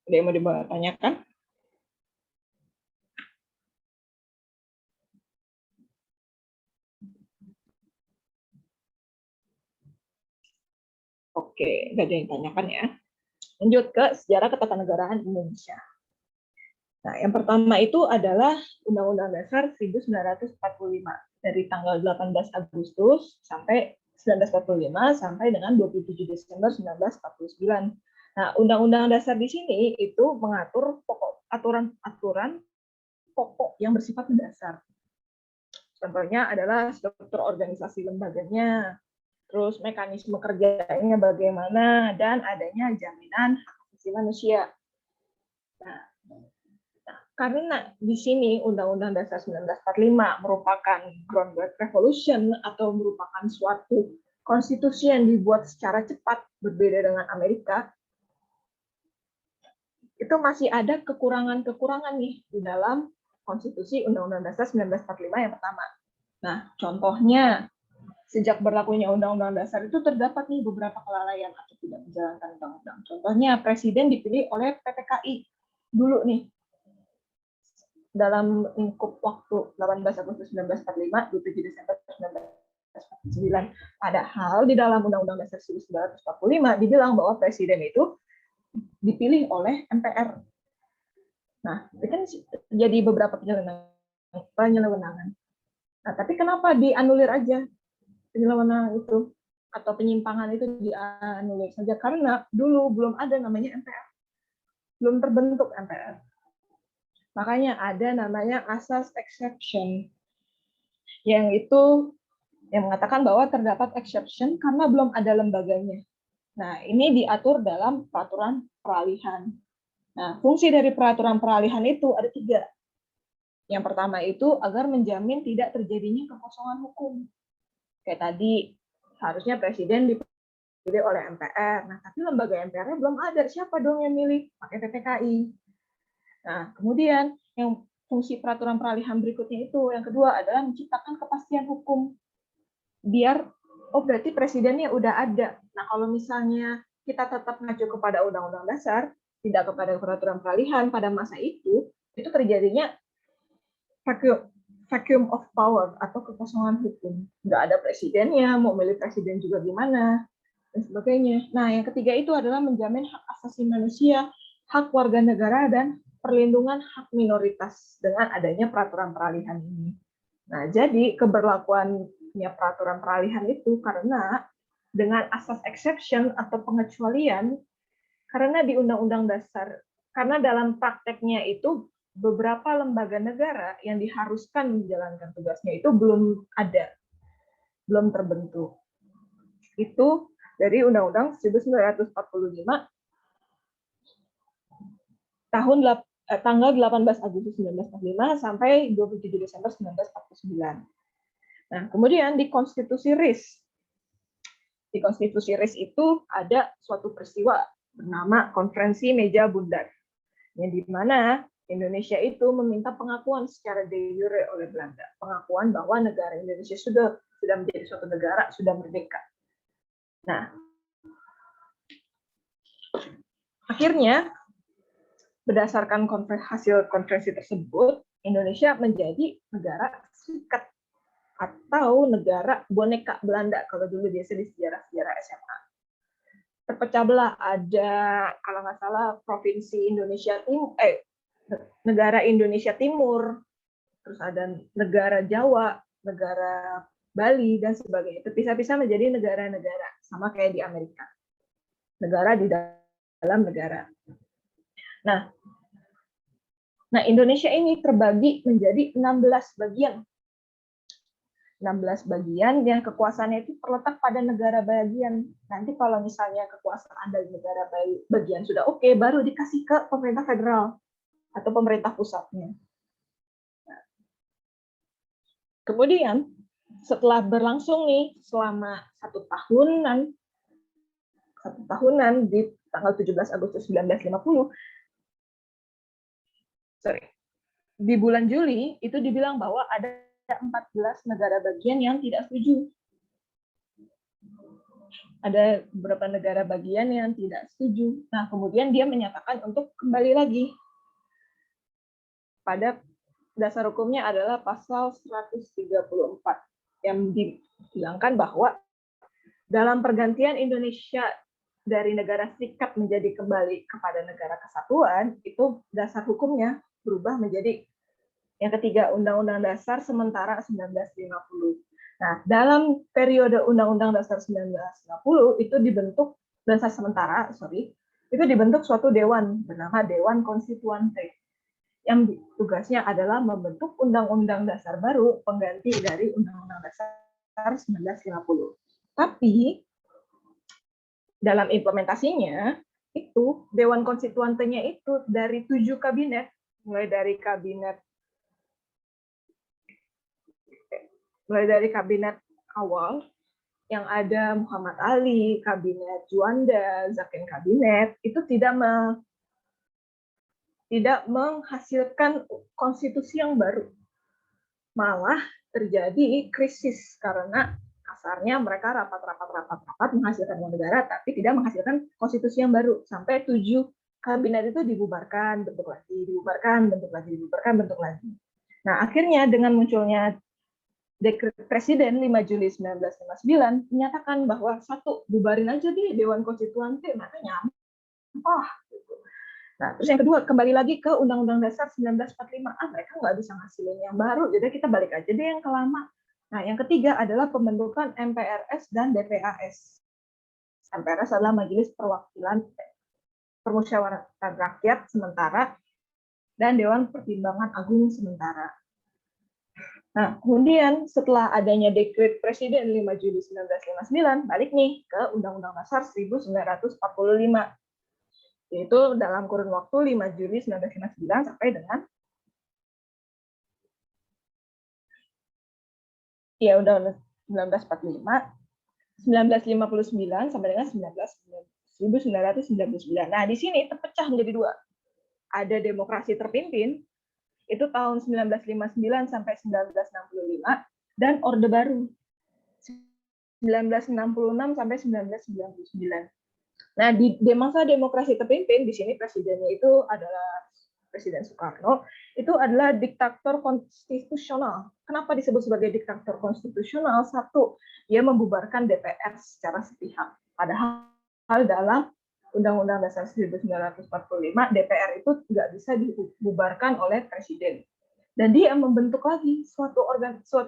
Ada yang mau ditanyakan? Oke, nggak ada yang ditanyakan ya. Lanjut ke sejarah ketatanegaraan Indonesia. Nah, yang pertama itu adalah Undang-Undang Dasar 1945 dari tanggal 18 Agustus sampai 1945 sampai dengan 27 Desember 1949. Nah, Undang-Undang Dasar di sini itu mengatur aturan-aturan pokok yang bersifat mendasar. Contohnya adalah struktur organisasi lembaganya, terus mekanisme kerjanya bagaimana, dan adanya jaminan hak asasi manusia. Nah, karena di sini Undang-Undang Dasar 1945 merupakan groundwork revolution atau merupakan suatu konstitusi yang dibuat secara cepat, berbeda dengan Amerika, itu masih ada kekurangan-kekurangan nih di dalam konstitusi Undang-Undang Dasar 1945 yang pertama. Nah, contohnya, sejak berlakunya Undang-Undang Dasar itu terdapat nih beberapa kelalaian atau tidak menjalankan undang-undang. Contohnya, Presiden dipilih oleh PPKI dulu nih, dalam lingkup waktu 18 Agustus 1945, 27 Desember 1949. Padahal di dalam Undang-Undang Dasar 1945 dibilang bahwa Presiden itu dipilih oleh MPR. Nah, itu kan jadi beberapa penyelewenangan. Nah, tapi kenapa dianulir aja penyelewenangan itu atau penyimpangan itu dianulir saja? Karena dulu belum ada namanya MPR, belum terbentuk MPR. Makanya ada namanya asas exception, yang itu yang mengatakan bahwa terdapat exception karena belum ada lembaganya. Nah, ini diatur dalam peraturan peralihan. Nah, fungsi dari peraturan peralihan itu ada 3. Yang pertama itu agar menjamin tidak terjadinya kekosongan hukum. Kayak tadi, harusnya Presiden dipilih oleh MPR. Nah, tapi lembaga MPR-nya belum ada. Siapa dong yang milih? Pakai PPKI. Nah, kemudian yang fungsi peraturan peralihan berikutnya itu, yang kedua adalah menciptakan kepastian hukum. Biar, oh berarti presidennya udah ada. Nah, kalau misalnya kita tetap mengacu kepada Undang-Undang Dasar, tidak kepada peraturan peralihan pada masa itu terjadinya vacuum of power atau kekosongan hukum. Nggak ada presidennya, mau milih presiden juga gimana, dan sebagainya. Nah, yang ketiga itu adalah menjamin hak asasi manusia, hak warga negara, dan perlindungan hak minoritas dengan adanya peraturan peralihan ini. Nah, jadi keberlakuannya peraturan peralihan itu karena dengan asas exception atau pengecualian, karena di Undang-Undang Dasar, karena dalam prakteknya itu beberapa lembaga negara yang diharuskan menjalankan tugasnya itu belum ada, belum terbentuk. Itu dari Undang-Undang 1945 tanggal 18 Agustus 1945 sampai 27 Desember 1949. Nah, kemudian di Konstitusi RIS. Di Konstitusi RIS itu ada suatu peristiwa bernama Konferensi Meja Bundar, yang di mana Indonesia itu meminta pengakuan secara de jure oleh Belanda, pengakuan bahwa negara Indonesia sudah menjadi suatu negara, sudah merdeka. Nah, akhirnya berdasarkan hasil konferensi tersebut, Indonesia menjadi negara serikat atau negara boneka Belanda kalau dulu biasa di sejarah-sejarah SMA. Terpecah belah, ada kalau nggak salah provinsi Indonesia Timur, negara Indonesia Timur, terus ada negara Jawa, negara Bali dan sebagainya. Terpisah-pisah menjadi negara-negara, sama kayak di Amerika. Negara di dalam negara. Nah, Indonesia ini terbagi menjadi 16 bagian. 16 bagian yang kekuasaannya itu terletak pada negara bagian. Nanti kalau misalnya kekuasaan dari negara bagian sudah oke, baru dikasih ke pemerintah federal atau pemerintah pusatnya. Kemudian setelah berlangsung nih selama satu tahunan di tanggal 17 Agustus 1950, di bulan Juli itu dibilang bahwa ada 14 negara bagian yang tidak setuju. Ada beberapa negara bagian yang tidak setuju. Nah, kemudian dia menyatakan untuk kembali lagi pada dasar hukumnya adalah pasal 134 yang dibilangkan bahwa dalam pergantian Indonesia dari negara serikat menjadi kembali kepada negara kesatuan, itu dasar hukumnya berubah menjadi yang ketiga, Undang-Undang Dasar sementara 1950. Nah, dalam periode Undang-Undang Dasar 1950 itu dibentuk dasar sementara, itu dibentuk suatu dewan bernama Dewan Konstituante yang tugasnya adalah membentuk Undang-Undang Dasar baru pengganti dari Undang-Undang Dasar 1950. Tapi dalam implementasinya itu Dewan Konstituantenya itu dari 7 kabinet, mulai dari kabinet awal yang ada Muhammad Ali, kabinet Juanda, Zakin kabinet, itu tidak tidak menghasilkan konstitusi yang baru. Malah terjadi krisis karena kasarnya mereka rapat menghasilkan uang negara, tapi tidak menghasilkan konstitusi yang baru. Sampai 7 kabinet itu dibubarkan, bentuk lagi, dibubarkan, bentuk lagi, dibubarkan, bentuk lagi. Nah, akhirnya dengan munculnya Dekret Presiden 5 Juli 1959 menyatakan bahwa satu, bubarin aja di Dewan Konstituante, makanya nyampah. Gitu. Nah, terus yang kedua, kembali lagi ke Undang-Undang Dasar 1945. Mereka nggak bisa ngasilin yang baru, jadi kita balik aja deh yang ke lama. Nah, yang ketiga adalah pembentukan MPRS dan DPAS. MPRS adalah Majelis Perwakilan Permusyawaratan Rakyat sementara dan Dewan Pertimbangan Agung sementara. Nah, kemudian setelah adanya Dekret Presiden 5 Juli 1959, balik nih ke Undang-Undang Dasar 1945. Yaitu dalam kurun waktu 5 Juli 1959 sampai dengan Undang-Undang 1945, 1959 sampai dengan 1999. Nah, di sini terpecah menjadi dua. Ada demokrasi terpimpin, itu tahun 1959 sampai 1965, dan Orde Baru 1966 sampai 1999. Nah, di masa demokrasi terpimpin, di sini presidennya itu adalah Presiden Soekarno, itu adalah diktator konstitusional. Kenapa disebut sebagai diktator konstitusional? Satu, dia membubarkan DPR secara sepihak. Padahal dalam Undang-Undang Dasar 1945, DPR itu nggak bisa dibubarkan oleh Presiden. Dan dia membentuk lagi suatu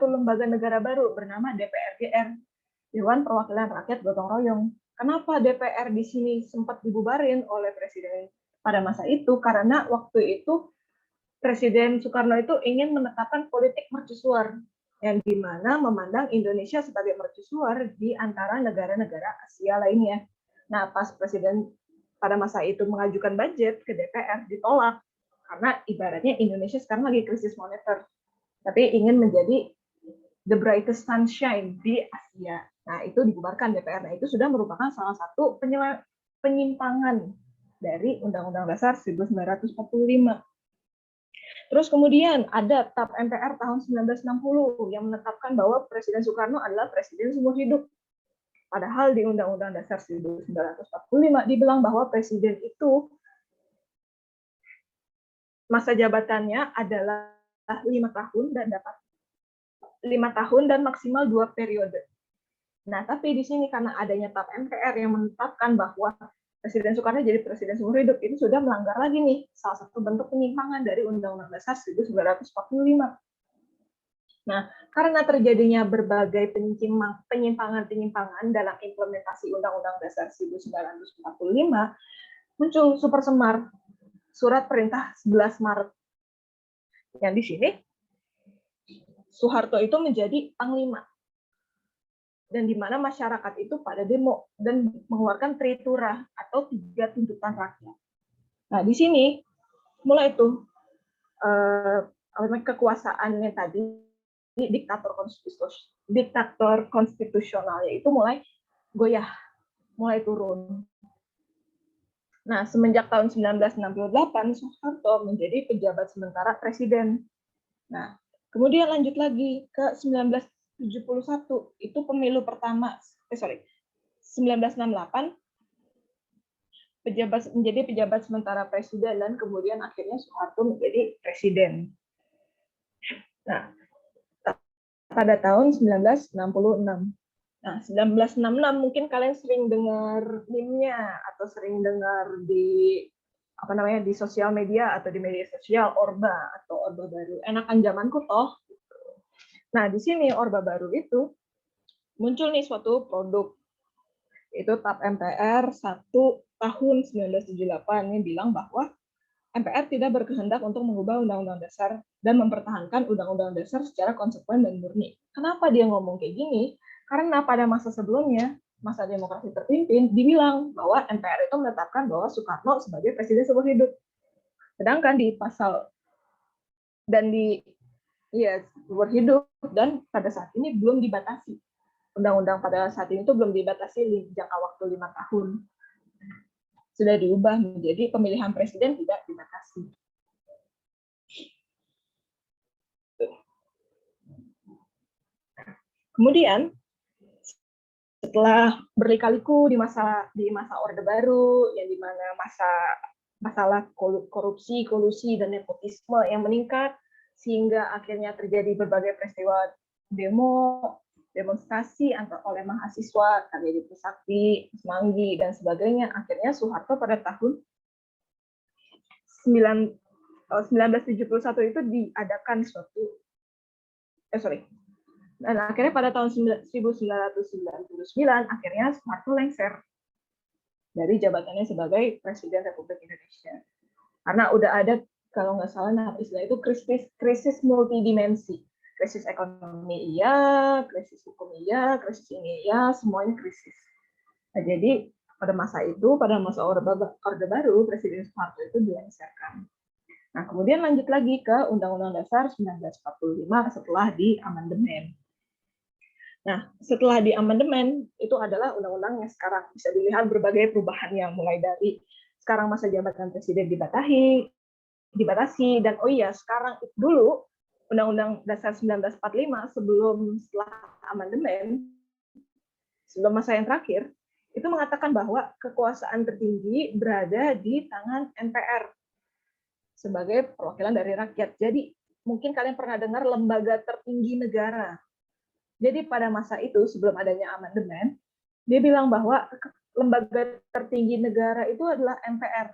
lembaga negara baru bernama DPRGR, Dewan Perwakilan Rakyat Gotong Royong. Kenapa DPR di sini sempat dibubarin oleh Presiden pada masa itu? Karena waktu itu Presiden Soekarno itu ingin menetapkan politik mercusuar, yang dimana memandang Indonesia sebagai mercusuar di antara negara-negara Asia lainnya. Nah, pas Presiden pada masa itu mengajukan budget ke DPR, ditolak. Karena ibaratnya Indonesia sekarang lagi krisis moneter, tapi ingin menjadi the brightest sunshine di Asia. Nah, itu dibubarkan DPR. Nah, itu sudah merupakan salah satu penyimpangan dari Undang-Undang Dasar 1945. Terus kemudian ada TAP MPR tahun 1960 yang menetapkan bahwa Presiden Soekarno adalah presiden seumur hidup. Padahal di Undang-Undang Dasar 1945 dibilang bahwa presiden itu masa jabatannya adalah 5 tahun dan dapat 5 tahun dan maksimal 2 periode. Nah, tapi di sini karena adanya TAP MPR yang menetapkan bahwa Presiden Soekarno jadi presiden seumur hidup, itu sudah melanggar lagi nih salah satu bentuk penyimpangan dari Undang-Undang Dasar 1945. Nah, karena terjadinya berbagai penyimpangan-penyimpangan dalam implementasi Undang-Undang Dasar 1945, muncul super semar Surat Perintah 11 Maret. Yang di sini Soeharto itu menjadi panglima. Dan di mana masyarakat itu pada demo dan mengeluarkan tritura atau 3 tuntutan rakyat. Nah, di sini mulai tuh kekuasaannya tadi diktator konstitusionalnya itu mulai goyah, mulai turun. Nah, semenjak tahun 1968 Soeharto menjadi pejabat sementara presiden. Nah, kemudian lanjut lagi ke 1971, itu pemilu pertama, 1968 menjadi pejabat sementara presiden dan kemudian akhirnya Soeharto menjadi presiden. Nah, pada tahun 1966. Nah, 1966 mungkin kalian sering dengar meme-nya atau sering dengar di di sosial media atau di media sosial Orba atau Orba Baru. Enakan zamanku toh. Nah, di sini Orba Baru itu muncul nih suatu produk. Itu TAP MPR 1 tahun 1978 yang bilang bahwa MPR tidak berkehendak untuk mengubah Undang-Undang Dasar dan mempertahankan Undang-Undang Dasar secara konsekuen dan murni. Kenapa dia ngomong kayak gini? Karena pada masa sebelumnya, masa demokrasi terpimpin, dibilang bahwa MPR itu menetapkan bahwa Soekarno sebagai presiden seumur hidup. Sedangkan di pasal dan seumur hidup dan pada saat ini belum dibatasi. Undang-undang pada saat ini itu belum dibatasi jangka waktu 5 tahun. Sudah diubah menjadi pemilihan presiden tidak dibatasi. kemudian setelah berliku-liku di masa Orde Baru, yang dimana masalah korupsi, kolusi, dan nepotisme yang meningkat, sehingga akhirnya terjadi berbagai peristiwa demonstrasi oleh mahasiswa, KBRI Trisakti, Semanggi, dan sebagainya. Akhirnya Soeharto pada tahun 1971 itu diadakan dan akhirnya pada tahun 1999 akhirnya Soeharto lengser dari jabatannya sebagai Presiden Republik Indonesia. Karena udah ada, kalau nggak salah istilah itu krisis multidimensi. Krisis ekonomi iya, krisis hukum iya, krisis ini iya, semuanya krisis. Nah, jadi pada masa Orde Baru, Presiden Soeharto itu dilengserkan. Nah, kemudian lanjut lagi ke Undang-Undang Dasar 1945 setelah diamandemen. Nah, setelah diamandemen, itu adalah undang-undang yang sekarang bisa dilihat berbagai perubahan yang mulai dari sekarang masa jabatan presiden dibatasi, dan sekarang dulu Undang-Undang Dasar 1945 setelah amandemen, sebelum masa yang terakhir, itu mengatakan bahwa kekuasaan tertinggi berada di tangan MPR sebagai perwakilan dari rakyat. Jadi, mungkin kalian pernah dengar lembaga tertinggi negara. Jadi pada masa itu, sebelum adanya amandemen, dia bilang bahwa lembaga tertinggi negara itu adalah MPR.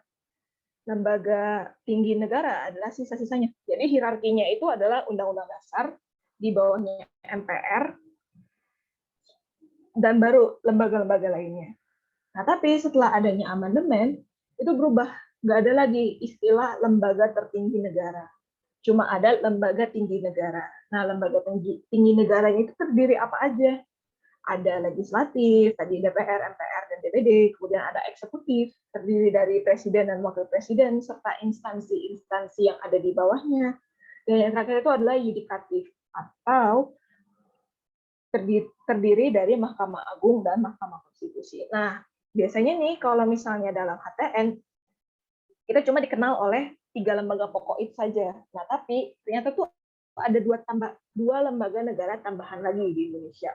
Lembaga tinggi negara adalah sisa-sisanya. Jadi hierarkinya itu adalah Undang-Undang Dasar, di bawahnya MPR, dan baru lembaga-lembaga lainnya. Nah, tapi setelah adanya amandemen, itu berubah. Nggak ada lagi istilah lembaga tertinggi negara. Cuma ada lembaga tinggi negara. Nah, lembaga tinggi negaranya itu terdiri apa aja? Ada legislatif, tadi DPR, MPR, dan DPD, kemudian ada eksekutif, terdiri dari presiden dan wakil presiden, serta instansi-instansi yang ada di bawahnya. Dan yang terakhir itu adalah yudikatif, atau terdiri dari Mahkamah Agung dan Mahkamah Konstitusi. Nah, biasanya nih, kalau misalnya dalam HTN, kita cuma dikenal oleh 3 lembaga pokok itu saja. Nah, tapi ternyata tuh ada dua lembaga negara tambahan lagi di Indonesia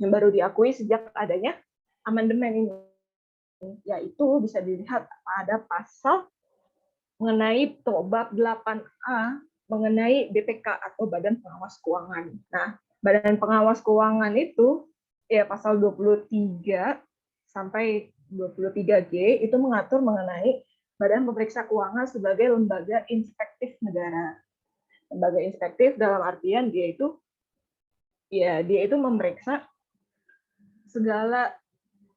yang baru diakui sejak adanya amandemen ini, yaitu bisa dilihat pada pasal mengenai bab 8A mengenai BPK atau Badan Pengawas Keuangan. Nah, Badan Pengawas Keuangan itu ya pasal 23 sampai 23G itu mengatur mengenai Badan Pemeriksa Keuangan sebagai lembaga inspektif negara. Lembaga inspektif dalam artian dia itu memeriksa segala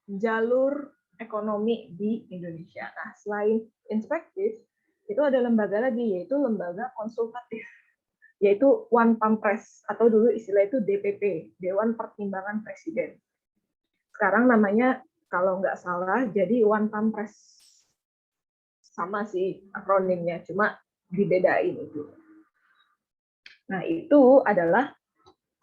jalur ekonomi di Indonesia. Nah, selain inspektif, itu ada lembaga lagi, yaitu lembaga konsultatif, yaitu One Pampres, atau dulu istilah itu DPP, Dewan Pertimbangan Presiden. Sekarang namanya, kalau nggak salah, jadi One Pampres. Sama sih akronimnya, cuma dibedain itu. Nah, itu adalah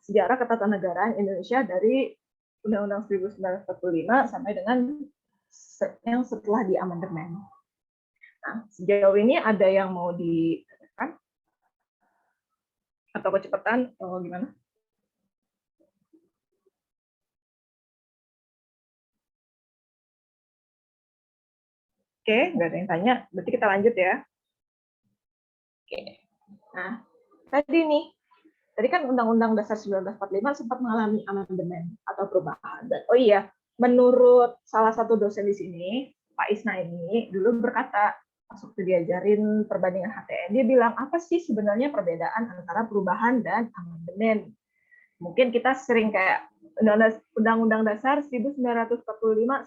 sejarah ketatanegaraan Indonesia dari Undang-Undang 1945 sampai dengan yang setelah diamandemen. Nah, sejauh ini ada yang mau dikatakan? Atau kecepatan? Atau gimana? Oke, nggak ada yang tanya. Berarti kita lanjut ya. Oke. Nah, tadi kan Undang-Undang Dasar 1945 sempat mengalami amandemen atau perubahan. Dan, menurut salah satu dosen di sini, Pak Isna ini dulu berkata, pas waktu diajarin perbandingan HTN, dia bilang, apa sih sebenarnya perbedaan antara perubahan dan amandemen? Mungkin kita sering kayak Undang-Undang Dasar 1945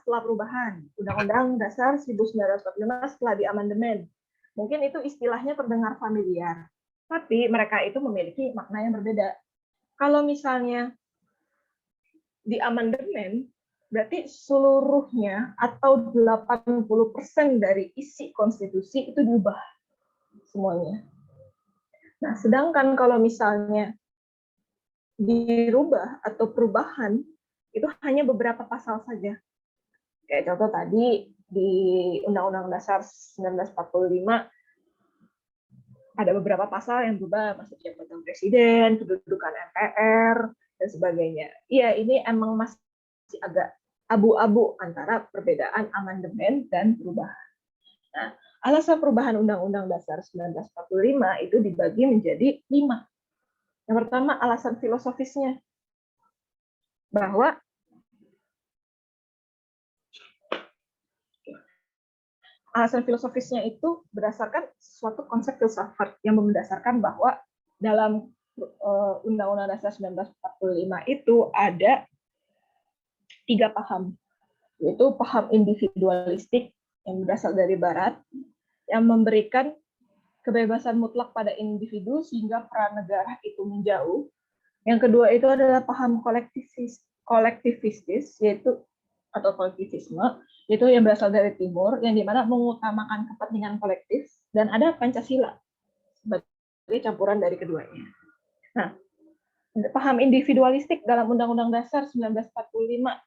setelah perubahan, Undang-Undang Dasar 1945 setelah diamandemen. Mungkin itu istilahnya terdengar familiar, tapi mereka itu memiliki makna yang berbeda. Kalau misalnya di amandemen, berarti seluruhnya atau 80% dari isi konstitusi itu diubah semuanya. Nah, sedangkan kalau misalnya dirubah atau perubahan, itu hanya beberapa pasal saja. Kayak contoh tadi, di Undang-Undang Dasar 1945, ada beberapa pasal yang berubah, masa jabatan presiden, kedudukan MPR, dan sebagainya. Iya, ini emang masih agak abu-abu antara perbedaan amandemen dan perubahan. Nah, alasan perubahan Undang-Undang Dasar 1945 itu dibagi menjadi 5. Yang pertama, alasan filosofisnya, bahwa alasan filosofisnya itu berdasarkan suatu konsep filsafat yang mendasarkan bahwa dalam Undang-Undang Dasar 1945 itu ada 3 paham, yaitu paham individualistik yang berasal dari Barat, yang memberikan kebebasan mutlak pada individu sehingga peran negara itu menjauh. Yang kedua itu adalah paham kolektivistis, yaitu atau kolektivisme, itu yang berasal dari Timur, yang dimana mengutamakan kepentingan kolektif, dan ada Pancasila sebagai campuran dari keduanya. Nah, paham individualistik dalam Undang-Undang Dasar 1945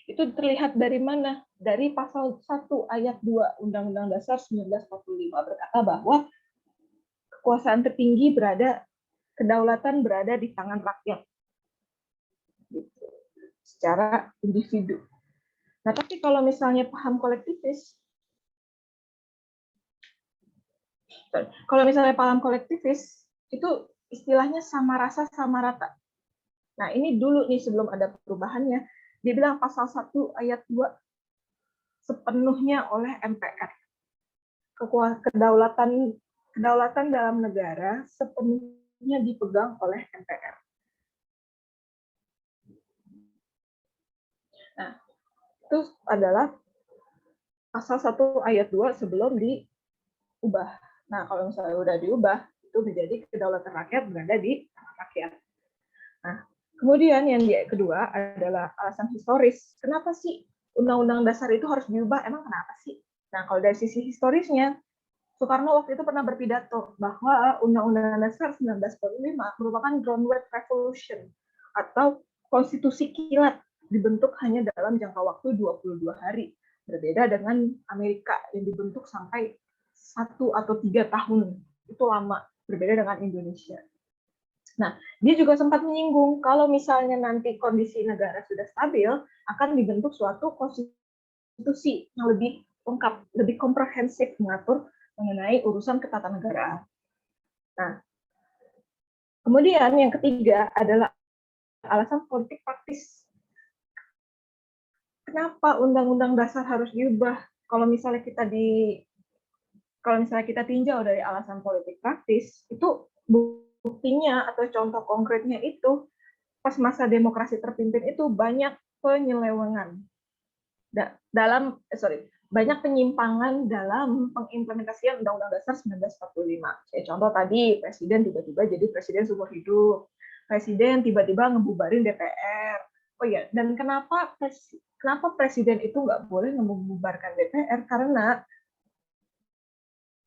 itu terlihat dari mana? Dari pasal 1 ayat 2 Undang-Undang Dasar 1945 berkata bahwa kekuasaan tertinggi kedaulatan berada di tangan rakyat. Gitu. Secara individu. Nah, tapi kalau misalnya paham kolektivis, itu istilahnya sama rasa sama rata. Nah, ini dulu nih sebelum ada perubahannya, dia bilang pasal 1 ayat 2 sepenuhnya oleh MPR. Kedaulatan dalam negara sepenuhnya dipegang oleh MPR. Nah, itu adalah pasal 1 ayat 2 sebelum diubah. Nah, kalau misalnya udah diubah, itu menjadi kedaulatan rakyat berada di tangan rakyat. Nah, kemudian yang kedua adalah alasan historis. Kenapa sih Undang-Undang Dasar itu harus diubah? Emang kenapa sih? Nah, kalau dari sisi historisnya, Soekarno waktu itu pernah berpidato bahwa Undang-Undang Dasar 1945 merupakan groundwork revolution atau konstitusi kilat dibentuk hanya dalam jangka waktu 22 hari. Berbeda dengan Amerika yang dibentuk sampai 1 atau 3 tahun. Itu lama, berbeda dengan Indonesia. Nah, dia juga sempat menyinggung kalau misalnya nanti kondisi negara sudah stabil, akan dibentuk suatu konstitusi yang lebih lengkap, lebih komprehensif mengatur mengenai urusan ketatanegaraan. Nah, kemudian yang ketiga adalah alasan politik praktis. Kenapa Undang-Undang Dasar harus diubah? Kalau misalnya kita tinjau dari alasan politik praktis, itu buktinya atau contoh konkretnya itu pas masa demokrasi terpimpin itu banyak penyelewengan banyak penyimpangan dalam pengimplementasian Undang-Undang Dasar 1945. Contoh tadi, presiden tiba-tiba jadi presiden seumur hidup, presiden tiba-tiba ngebubarin DPR. Oh ya, dan kenapa presiden itu nggak boleh membubarkan DPR? Karena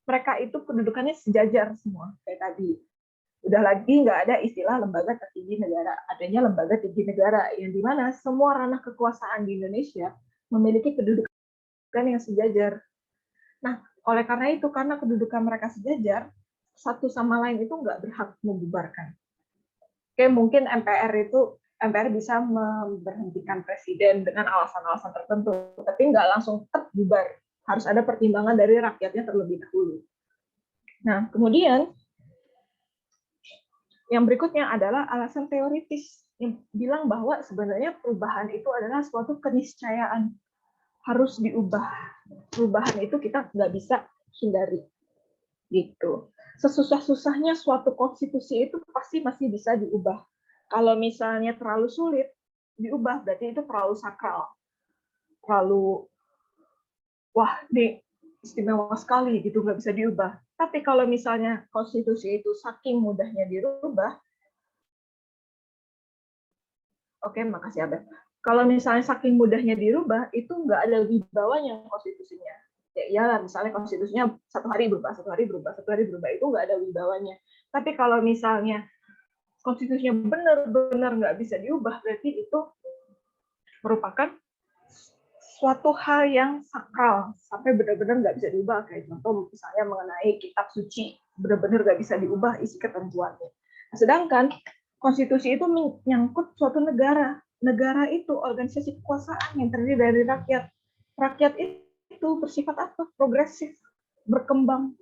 mereka itu kedudukannya sejajar semua, kayak tadi. Udah lagi nggak ada istilah lembaga tertinggi negara, adanya lembaga tinggi negara, yang dimana semua ranah kekuasaan di Indonesia memiliki kedudukan yang sejajar. Nah, oleh karena itu, karena kedudukan mereka sejajar, satu sama lain itu nggak berhak membubarkan. Oke, mungkin MPR bisa memberhentikan presiden dengan alasan-alasan tertentu, tapi nggak langsung bubar. Harus ada pertimbangan dari rakyatnya terlebih dahulu. Nah, kemudian yang berikutnya adalah alasan teoritis yang bilang bahwa sebenarnya perubahan itu adalah suatu keniscayaan, harus diubah. Perubahan itu kita nggak bisa hindari. Gitu. Sesusah-susahnya suatu konstitusi itu pasti masih bisa diubah. Kalau misalnya terlalu sulit diubah, berarti itu terlalu sakral. Terlalu, wah, ini istimewa sekali, gitu, nggak bisa diubah. Tapi kalau misalnya konstitusi itu saking mudahnya dirubah, oke, makasih Abed. Kalau misalnya saking mudahnya dirubah, itu nggak ada wibawanya konstitusinya. Ya iyalah, misalnya konstitusinya satu hari berubah, itu nggak ada wibawanya. Tapi kalau misalnya konstitusinya benar-benar nggak bisa diubah, berarti itu merupakan suatu hal yang sakral, sampai benar-benar nggak bisa diubah. Kayak contoh misalnya mengenai kitab suci, benar-benar nggak bisa diubah isi ketentuannya. Nah, sedangkan konstitusi itu menyangkut suatu negara. Negara itu organisasi kekuasaan yang terdiri dari rakyat. Rakyat itu bersifat apa? Progresif, berkembang.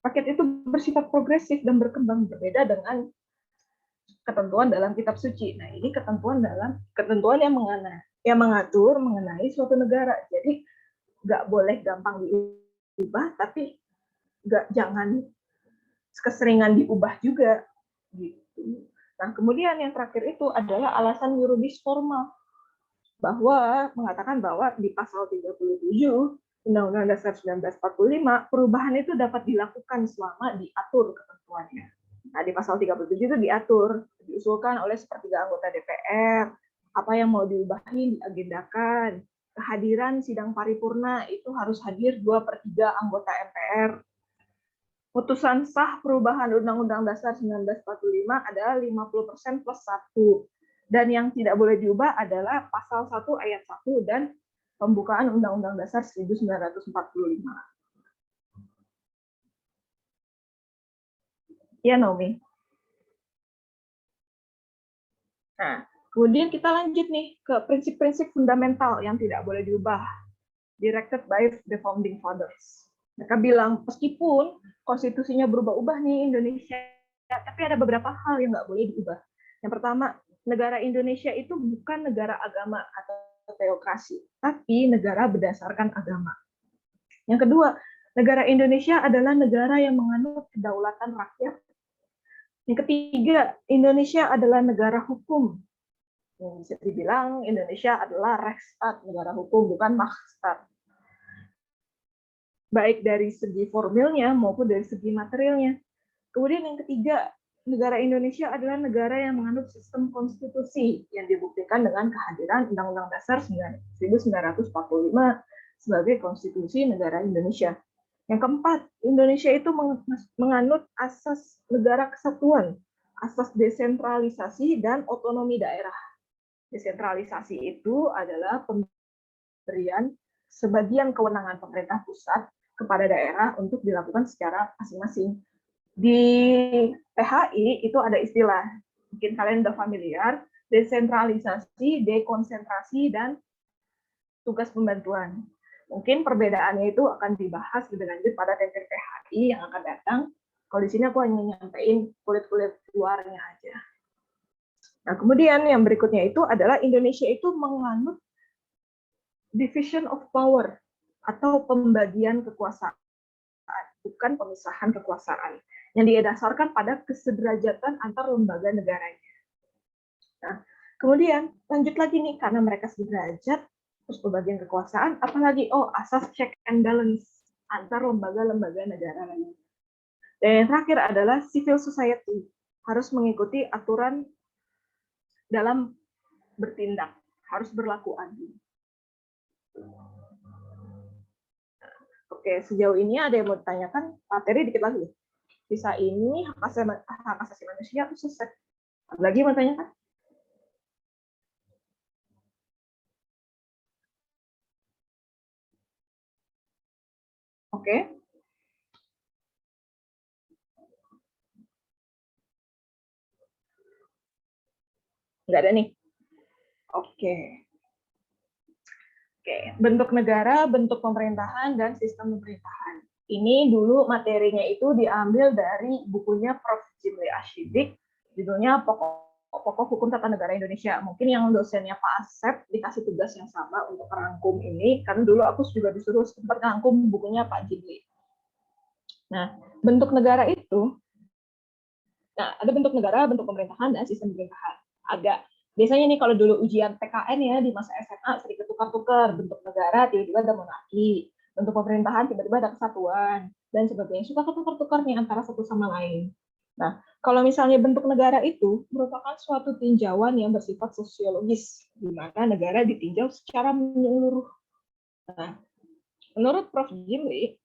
Rakyat itu bersifat progresif dan berkembang, berbeda dengan ketentuan dalam kitab suci. Nah, ini ketentuan yang mengatur mengenai suatu negara. Jadi nggak boleh gampang diubah, tapi jangan keseringan diubah juga gitu. Nah, kemudian yang terakhir itu adalah alasan yuridis formal, bahwa mengatakan bahwa di pasal 37 Undang-Undang Dasar 1945 perubahan itu dapat dilakukan selama diatur ketentuannya. Nah, di pasal 37 itu diatur, diusulkan oleh sepertiga anggota DPR, apa yang mau diubahin diagendakan, kehadiran sidang paripurna itu harus hadir 2/3 anggota MPR. Putusan sah perubahan Undang-Undang Dasar 1945 adalah 50% plus 1. Dan yang tidak boleh diubah adalah pasal 1 ayat 1 dan pembukaan Undang-Undang Dasar 1945. Ya, Naomi. Nah, kemudian kita lanjut nih ke prinsip-prinsip fundamental yang tidak boleh diubah, directed by the founding fathers. Mereka bilang, meskipun konstitusinya berubah-ubah nih Indonesia, tapi ada beberapa hal yang nggak boleh diubah. Yang pertama, negara Indonesia itu bukan negara agama atau teokrasi, tapi negara berdasarkan agama. Yang kedua, negara Indonesia adalah negara yang menganut kedaulatan rakyat. Yang ketiga, Indonesia adalah negara hukum. Bisa dibilang Indonesia adalah Rechtsstaat, negara hukum, bukan Machtsstaat. Baik dari segi formilnya maupun dari segi materialnya. Kemudian yang ketiga, negara Indonesia adalah negara yang menganut sistem konstitusi yang dibuktikan dengan kehadiran Undang-Undang Dasar 1945 sebagai konstitusi negara Indonesia. Yang keempat, Indonesia itu menganut asas negara kesatuan, asas desentralisasi dan otonomi daerah. Desentralisasi itu adalah pemberian sebagian kewenangan pemerintah pusat kepada daerah untuk dilakukan secara masing-masing. Di PHI itu ada istilah, mungkin kalian udah familiar, desentralisasi, dekonsentrasi, dan tugas pembantuan. Mungkin perbedaannya itu akan dibahas lebih lanjut pada TT PHI yang akan datang. Kalau di sini aku hanya nyampein kulit-kulit luarnya aja. Nah, kemudian yang berikutnya itu adalah Indonesia itu menganut division of power atau pembagian kekuasaan, bukan pemisahan kekuasaan, yang didasarkan pada kesederajatan antar lembaga negaranya. Nah, kemudian lanjut lagi nih, karena mereka sederajat, terus pembagian kekuasaan, apalagi asas check and balance antar lembaga-lembaga negara lain. Dan yang terakhir adalah civil society harus mengikuti aturan dalam bertindak, harus berlaku adil. Oke, sejauh ini ada yang mau ditanyakan? Materi dikit lagi. Sisa ini hak asasi manusia itu selesai. Ada lagi yang mau ditanyakan? Oke. Nggak ada nih. Oke. Bentuk negara, bentuk pemerintahan, dan sistem pemerintahan. Ini dulu materinya itu diambil dari bukunya Prof. Jimli Ashidik, judulnya Pokok Hukum Tata Negara Indonesia. Mungkin yang dosennya Pak Asep dikasih tugas yang sama untuk merangkum ini, karena dulu aku juga disuruh sempat merangkum bukunya Pak Jimli. Nah, bentuk negara itu, ada bentuk negara, bentuk pemerintahan, dan sistem pemerintahan. Biasanya nih kalau dulu ujian PKN ya di masa SMA sering ketukar-tukar, bentuk negara tiba-tiba ada monarki, bentuk pemerintahan tiba-tiba ada kesatuan, dan sebagainya. Suka ketukar-tukar nih antara satu sama lain. Nah, kalau misalnya bentuk negara itu merupakan suatu tinjauan yang bersifat sosiologis, di mana negara ditinjau secara menyeluruh. Nah, menurut Prof. Jimli,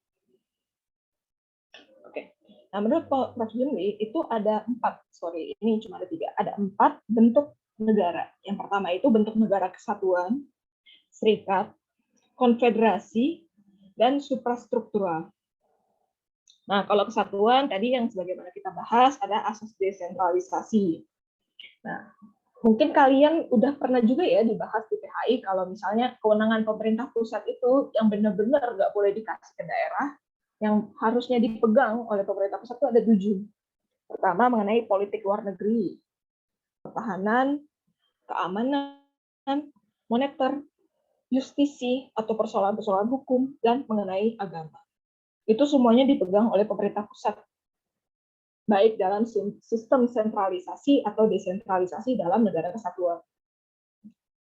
menurut Prof. Jimli itu ada 4 bentuk negara. Yang pertama itu bentuk negara kesatuan, serikat, konfederasi, dan suprastruktural. Nah, kalau kesatuan tadi yang sebagaimana kita bahas ada asas desentralisasi. Nah, mungkin kalian udah pernah juga ya dibahas di PHI kalau misalnya kewenangan pemerintah pusat itu yang benar-benar nggak boleh dikasih ke daerah, yang harusnya dipegang oleh pemerintah pusat itu ada 7. Pertama, mengenai politik luar negeri, pertahanan, keamanan, moneter, justisi atau persoalan-persoalan hukum, dan mengenai agama. Itu semuanya dipegang oleh pemerintah pusat, baik dalam sistem sentralisasi atau desentralisasi dalam negara kesatuan.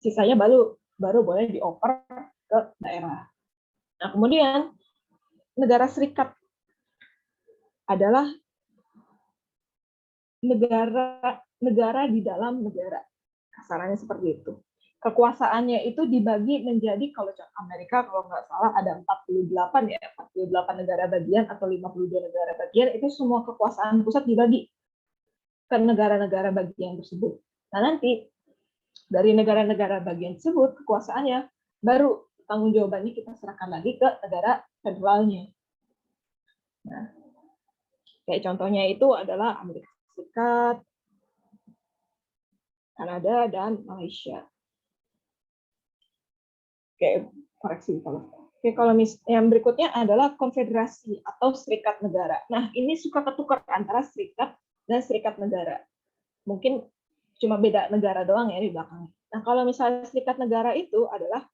Sisanya baru boleh dioper ke daerah. Nah, kemudian negara serikat adalah negara di dalam negara. Kasarannya seperti itu. Kekuasaannya itu dibagi menjadi, kalau Amerika kalau nggak salah ada 48 ya, 48 negara bagian atau 52 negara bagian, itu semua kekuasaan pusat dibagi ke negara-negara bagian tersebut. Nah, nanti dari negara-negara bagian tersebut kekuasaannya baru tanggung jawabannya kita serahkan lagi ke negara federalnya. Nah, kayak contohnya itu adalah Amerika Serikat, Kanada, dan Malaysia. Oke, koreksi kalau. Oke, kalau yang berikutnya adalah konfederasi atau serikat negara. Nah, ini suka ketukar antara serikat dan serikat negara. Mungkin cuma beda negara doang ya di belakangnya. Nah, kalau misalnya serikat negara itu adalah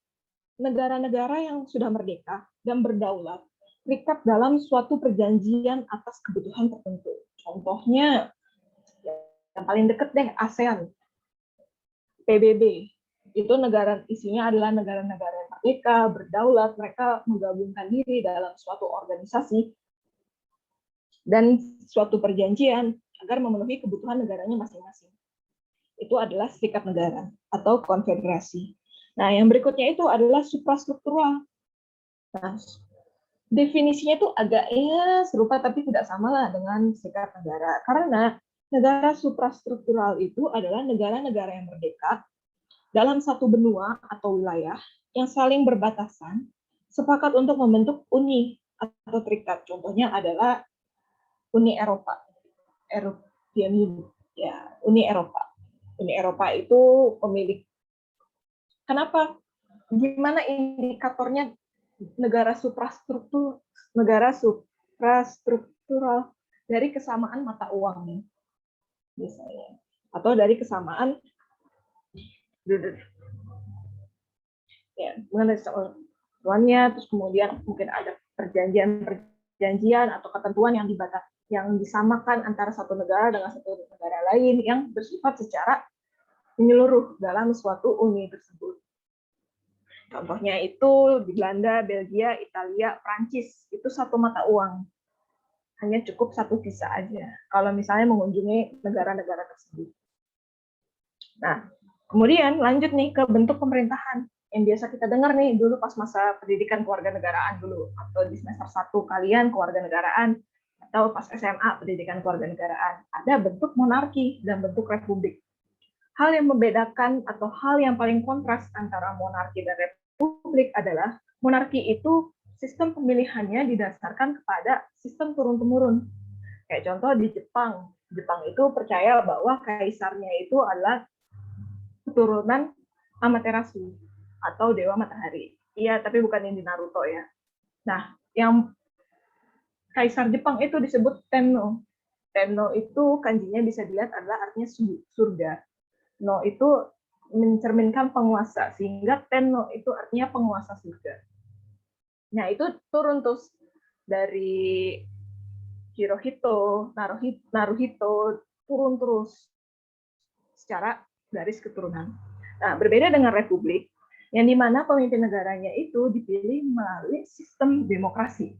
negara-negara yang sudah merdeka dan berdaulat, terikat dalam suatu perjanjian atas kebutuhan tertentu. Contohnya, yang paling dekat deh, ASEAN, PBB. Itu negara, isinya adalah negara-negara yang merdeka, berdaulat, mereka menggabungkan diri dalam suatu organisasi dan suatu perjanjian agar memenuhi kebutuhan negaranya masing-masing. Itu adalah serikat negara atau konfederasi. Nah, yang berikutnya itu adalah suprastruktural. Nah, definisinya itu agak serupa tapi tidak sama lah dengan serikat negara. Karena negara suprastruktural itu adalah negara-negara yang merdeka dalam satu benua atau wilayah yang saling berbatasan, sepakat untuk membentuk uni atau terikat. Contohnya adalah Uni Eropa, European Union, ya, Uni Eropa. Uni Eropa itu pemilik. Kenapa? Gimana indikatornya negara suprastruktural dari kesamaan mata uangnya, misalnya, atau dari kesamaan ya, mengenai ketentuannya, terus kemudian mungkin ada perjanjian atau ketentuan yang disamakan antara satu negara dengan satu negara lain yang bersifat secara menyeluruh dalam suatu uni tersebut. Contohnya itu di Belanda, Belgia, Italia, Prancis, itu satu mata uang. Hanya cukup satu visa aja kalau misalnya mengunjungi negara-negara tersebut. Nah, kemudian lanjut nih ke bentuk pemerintahan yang biasa kita dengar nih dulu pas masa pendidikan kewarganegaraan dulu, atau di semester 1 kalian kewarganegaraan, atau pas SMA pendidikan kewarganegaraan. Ada bentuk monarki dan bentuk republik. Hal yang membedakan atau hal yang paling kontras antara monarki dan republik adalah monarki itu sistem pemilihannya didasarkan kepada sistem turun-temurun. Kayak contoh di Jepang. Jepang itu percaya bahwa kaisarnya itu adalah keturunan Amaterasu atau Dewa Matahari. Iya, tapi bukan yang di Naruto ya. Nah, yang kaisar Jepang itu disebut Tenno. Tenno itu kanjinya bisa dilihat adalah artinya surga. No itu mencerminkan penguasa, sehingga Tenno itu artinya penguasa surga. Nah, itu turun terus dari Hirohito, Naruhito, turun terus secara garis keturunan. Nah, berbeda dengan republik, yang dimana pemimpin negaranya itu dipilih melalui sistem demokrasi,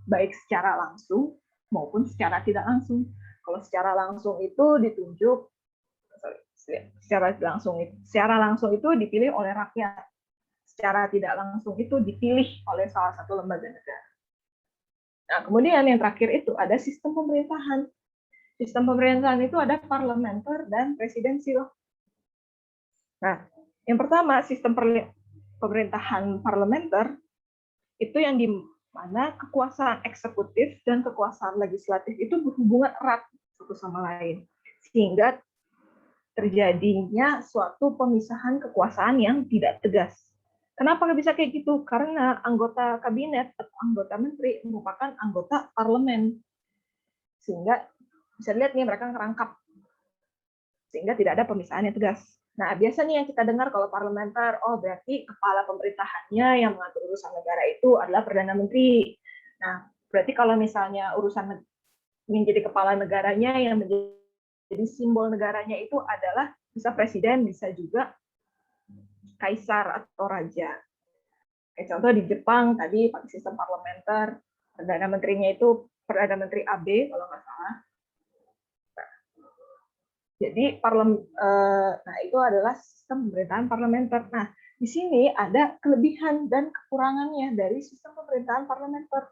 baik secara langsung maupun secara tidak langsung. Kalau secara langsung itu ditunjuk, secara langsung itu dipilih oleh rakyat, secara tidak langsung itu dipilih oleh salah satu lembaga negara. Nah, kemudian yang terakhir itu ada sistem pemerintahan. Sistem pemerintahan itu ada parlementer dan presidensial. Nah, yang pertama sistem pemerintahan parlementer itu yang mana kekuasaan eksekutif dan kekuasaan legislatif itu berhubungan erat satu sama lain, sehingga terjadinya suatu pemisahan kekuasaan yang tidak tegas. Kenapa bisa kayak gitu? Karena anggota kabinet atau anggota menteri merupakan anggota parlemen, sehingga bisa lihat nih mereka ngerangkap, sehingga tidak ada pemisahan yang tegas. Nah, biasanya yang kita dengar kalau parlementer, oh berarti kepala pemerintahannya yang mengatur urusan negara itu adalah Perdana Menteri. Nah, berarti kalau misalnya urusan menjadi kepala negaranya yang menjadi simbol negaranya itu adalah bisa presiden, bisa juga kaisar atau raja. Kayak contoh di Jepang tadi pakai sistem parlementer, Perdana Menterinya itu Perdana Menteri Abe kalau nggak salah. Jadi nah itu adalah sistem pemerintahan parlementer. Nah, di sini ada kelebihan dan kekurangannya dari sistem pemerintahan parlementer.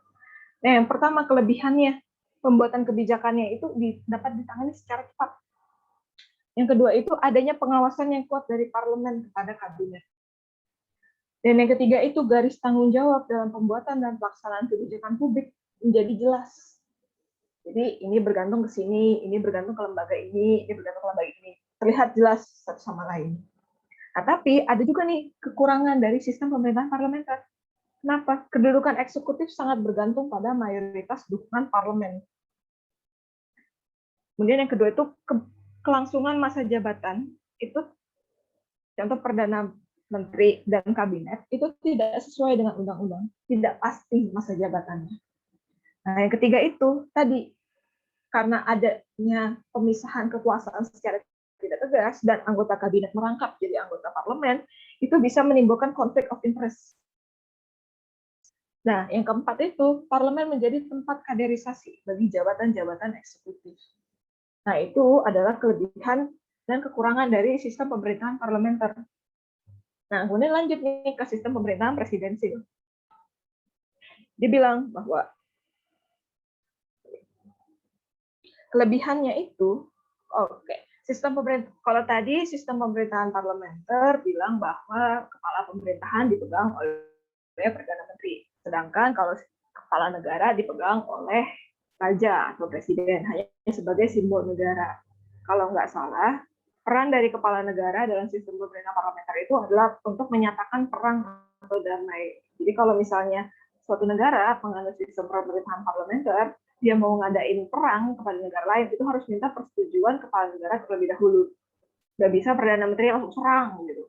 Nah, yang pertama kelebihannya, pembuatan kebijakannya itu dapat ditangani secara cepat. Yang kedua itu adanya pengawasan yang kuat dari parlemen kepada kabinet. Dan yang ketiga itu garis tanggung jawab dalam pembuatan dan pelaksanaan kebijakan publik menjadi jelas. Jadi ini bergantung ke sini, ini bergantung ke lembaga ini bergantung ke lembaga ini. Terlihat jelas satu sama lain. Nah, tapi ada juga nih kekurangan dari sistem pemerintahan parlementer. Kenapa? Kedudukan eksekutif sangat bergantung pada mayoritas dukungan parlemen. Kemudian yang kedua itu kelangsungan masa jabatan, itu contoh Perdana Menteri dan Kabinet, itu tidak sesuai dengan undang-undang, tidak pasti masa jabatannya. Nah, yang ketiga itu tadi, karena adanya pemisahan kekuasaan secara tidak tegas dan anggota kabinet merangkap jadi anggota parlemen, itu bisa menimbulkan konflik of interest. Nah, yang keempat itu, parlemen menjadi tempat kaderisasi bagi jabatan-jabatan eksekutif. Nah, itu adalah kelebihan dan kekurangan dari sistem pemerintahan parlementer. Nah, kemudian lanjut nih ke sistem pemerintahan presidensil. Dia bilang bahwa kelebihannya itu, sistem pemerintah. Kalau tadi sistem pemerintahan parlementer bilang bahwa kepala pemerintahan dipegang oleh Perdana Menteri, sedangkan kalau kepala negara dipegang oleh raja atau presiden, hanya sebagai simbol negara. Kalau nggak salah, peran dari kepala negara dalam sistem pemerintahan parlementer itu adalah untuk menyatakan perang atau damai. Jadi kalau misalnya suatu negara menganut sistem pemerintahan parlementer, dia mau ngadain perang kepada negara lain, itu harus minta persetujuan kepala negara terlebih dahulu. Nggak bisa Perdana Menteri langsung serang gitu.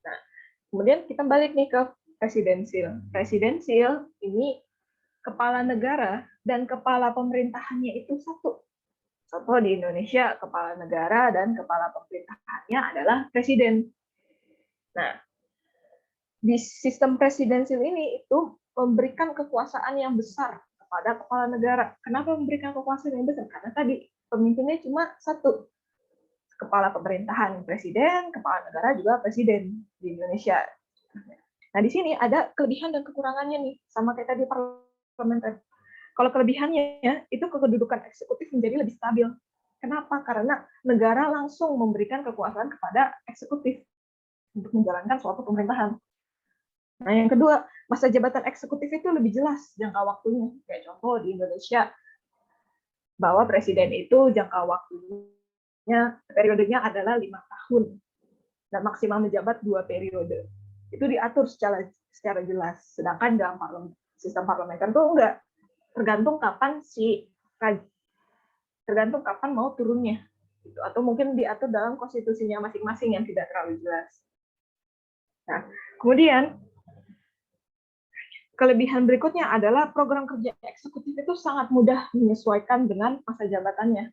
Nah, kemudian kita balik nih ke presidensil. Presidensil ini kepala negara dan kepala pemerintahannya itu satu. Contoh di Indonesia, kepala negara dan kepala pemerintahannya adalah presiden. Nah, di sistem presidensil ini itu memberikan kekuasaan yang besar kepada kepala negara. Kenapa memberikan kekuasaan yang besar? Karena tadi pemimpinnya cuma satu. Kepala pemerintahan presiden, kepala negara juga presiden di Indonesia. Nah, di sini ada kelebihan dan kekurangannya nih, sama kayak tadi parlementer. Kalau kelebihannya itu kedudukan eksekutif menjadi lebih stabil. Kenapa? Karena negara langsung memberikan kekuasaan kepada eksekutif untuk menjalankan suatu pemerintahan. Nah, yang kedua, masa jabatan eksekutif itu lebih jelas jangka waktunya. Kayak contoh di Indonesia, bahwa presiden itu jangka waktunya, periodenya adalah 5 tahun, dan maksimal menjabat 2 periode. Itu diatur secara jelas. Sedangkan dalam sistem parlementer itu enggak. Tergantung kapan mau turunnya. Atau mungkin diatur dalam konstitusinya masing-masing yang tidak terlalu jelas. Nah, kemudian kelebihan berikutnya adalah program kerja eksekutif itu sangat mudah menyesuaikan dengan masa jabatannya.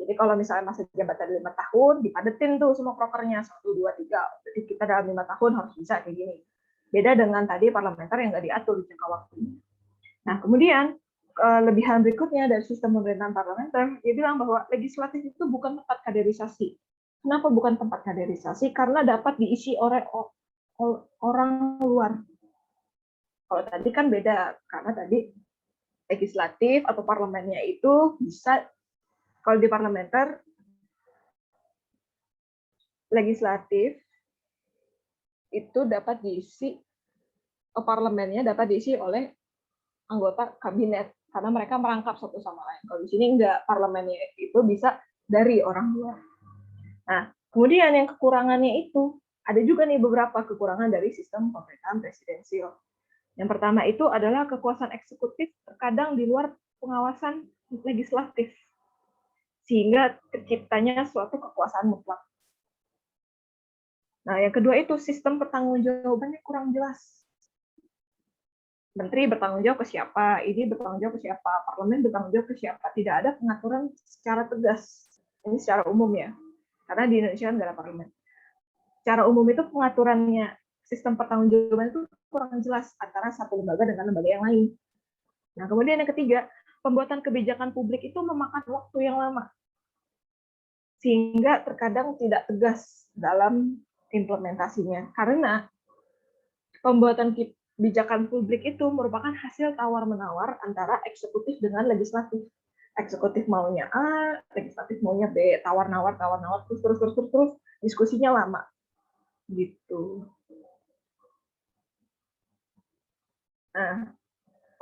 Jadi kalau misalnya masa jabatan 5 tahun, dipadetin tuh semua prokernya 1, 2, 3. Jadi kita dalam 5 tahun harus bisa kayak gini. Beda dengan tadi parlementer yang nggak diatur jangka waktunya. Nah, kemudian kelebihan berikutnya dari sistem pemerintahan parlementer, dia bilang bahwa legislatif itu bukan tempat kaderisasi. Kenapa bukan tempat kaderisasi? Karena dapat diisi oleh orang luar. Kalau tadi kan beda, karena tadi legislatif atau parlemennya itu bisa, kalau di parlementer, legislatif itu dapat diisi, parlemennya dapat diisi oleh anggota kabinet karena mereka merangkap satu sama lain. Kalau di sini enggak, parlemennya itu bisa dari orang luar. Nah, kemudian yang kekurangannya itu ada juga nih beberapa kekurangan dari sistem pemerintahan presidensial. Yang pertama itu adalah kekuasaan eksekutif terkadang di luar pengawasan legislatif, sehingga terciptanya suatu kekuasaan mutlak. Nah, yang kedua itu sistem pertanggungjawabannya kurang jelas. Menteri bertanggung jawab ke siapa, ini bertanggung jawab ke siapa, parlemen bertanggung jawab ke siapa. Tidak ada pengaturan secara tegas. Ini secara umum ya, karena di Indonesia kan nggak ada parlemen. Secara umum itu pengaturannya sistem pertanggungjawaban itu kurang jelas antara satu lembaga dengan lembaga yang lain. Nah, kemudian yang ketiga, pembuatan kebijakan publik itu memakan waktu yang lama, sehingga terkadang tidak tegas dalam implementasinya. Karena pembuatan kebijakan publik itu merupakan hasil tawar-menawar antara eksekutif dengan legislatif. Eksekutif maunya A, legislatif maunya B, tawar-nawar, terus, diskusinya lama. Gitu. Nah,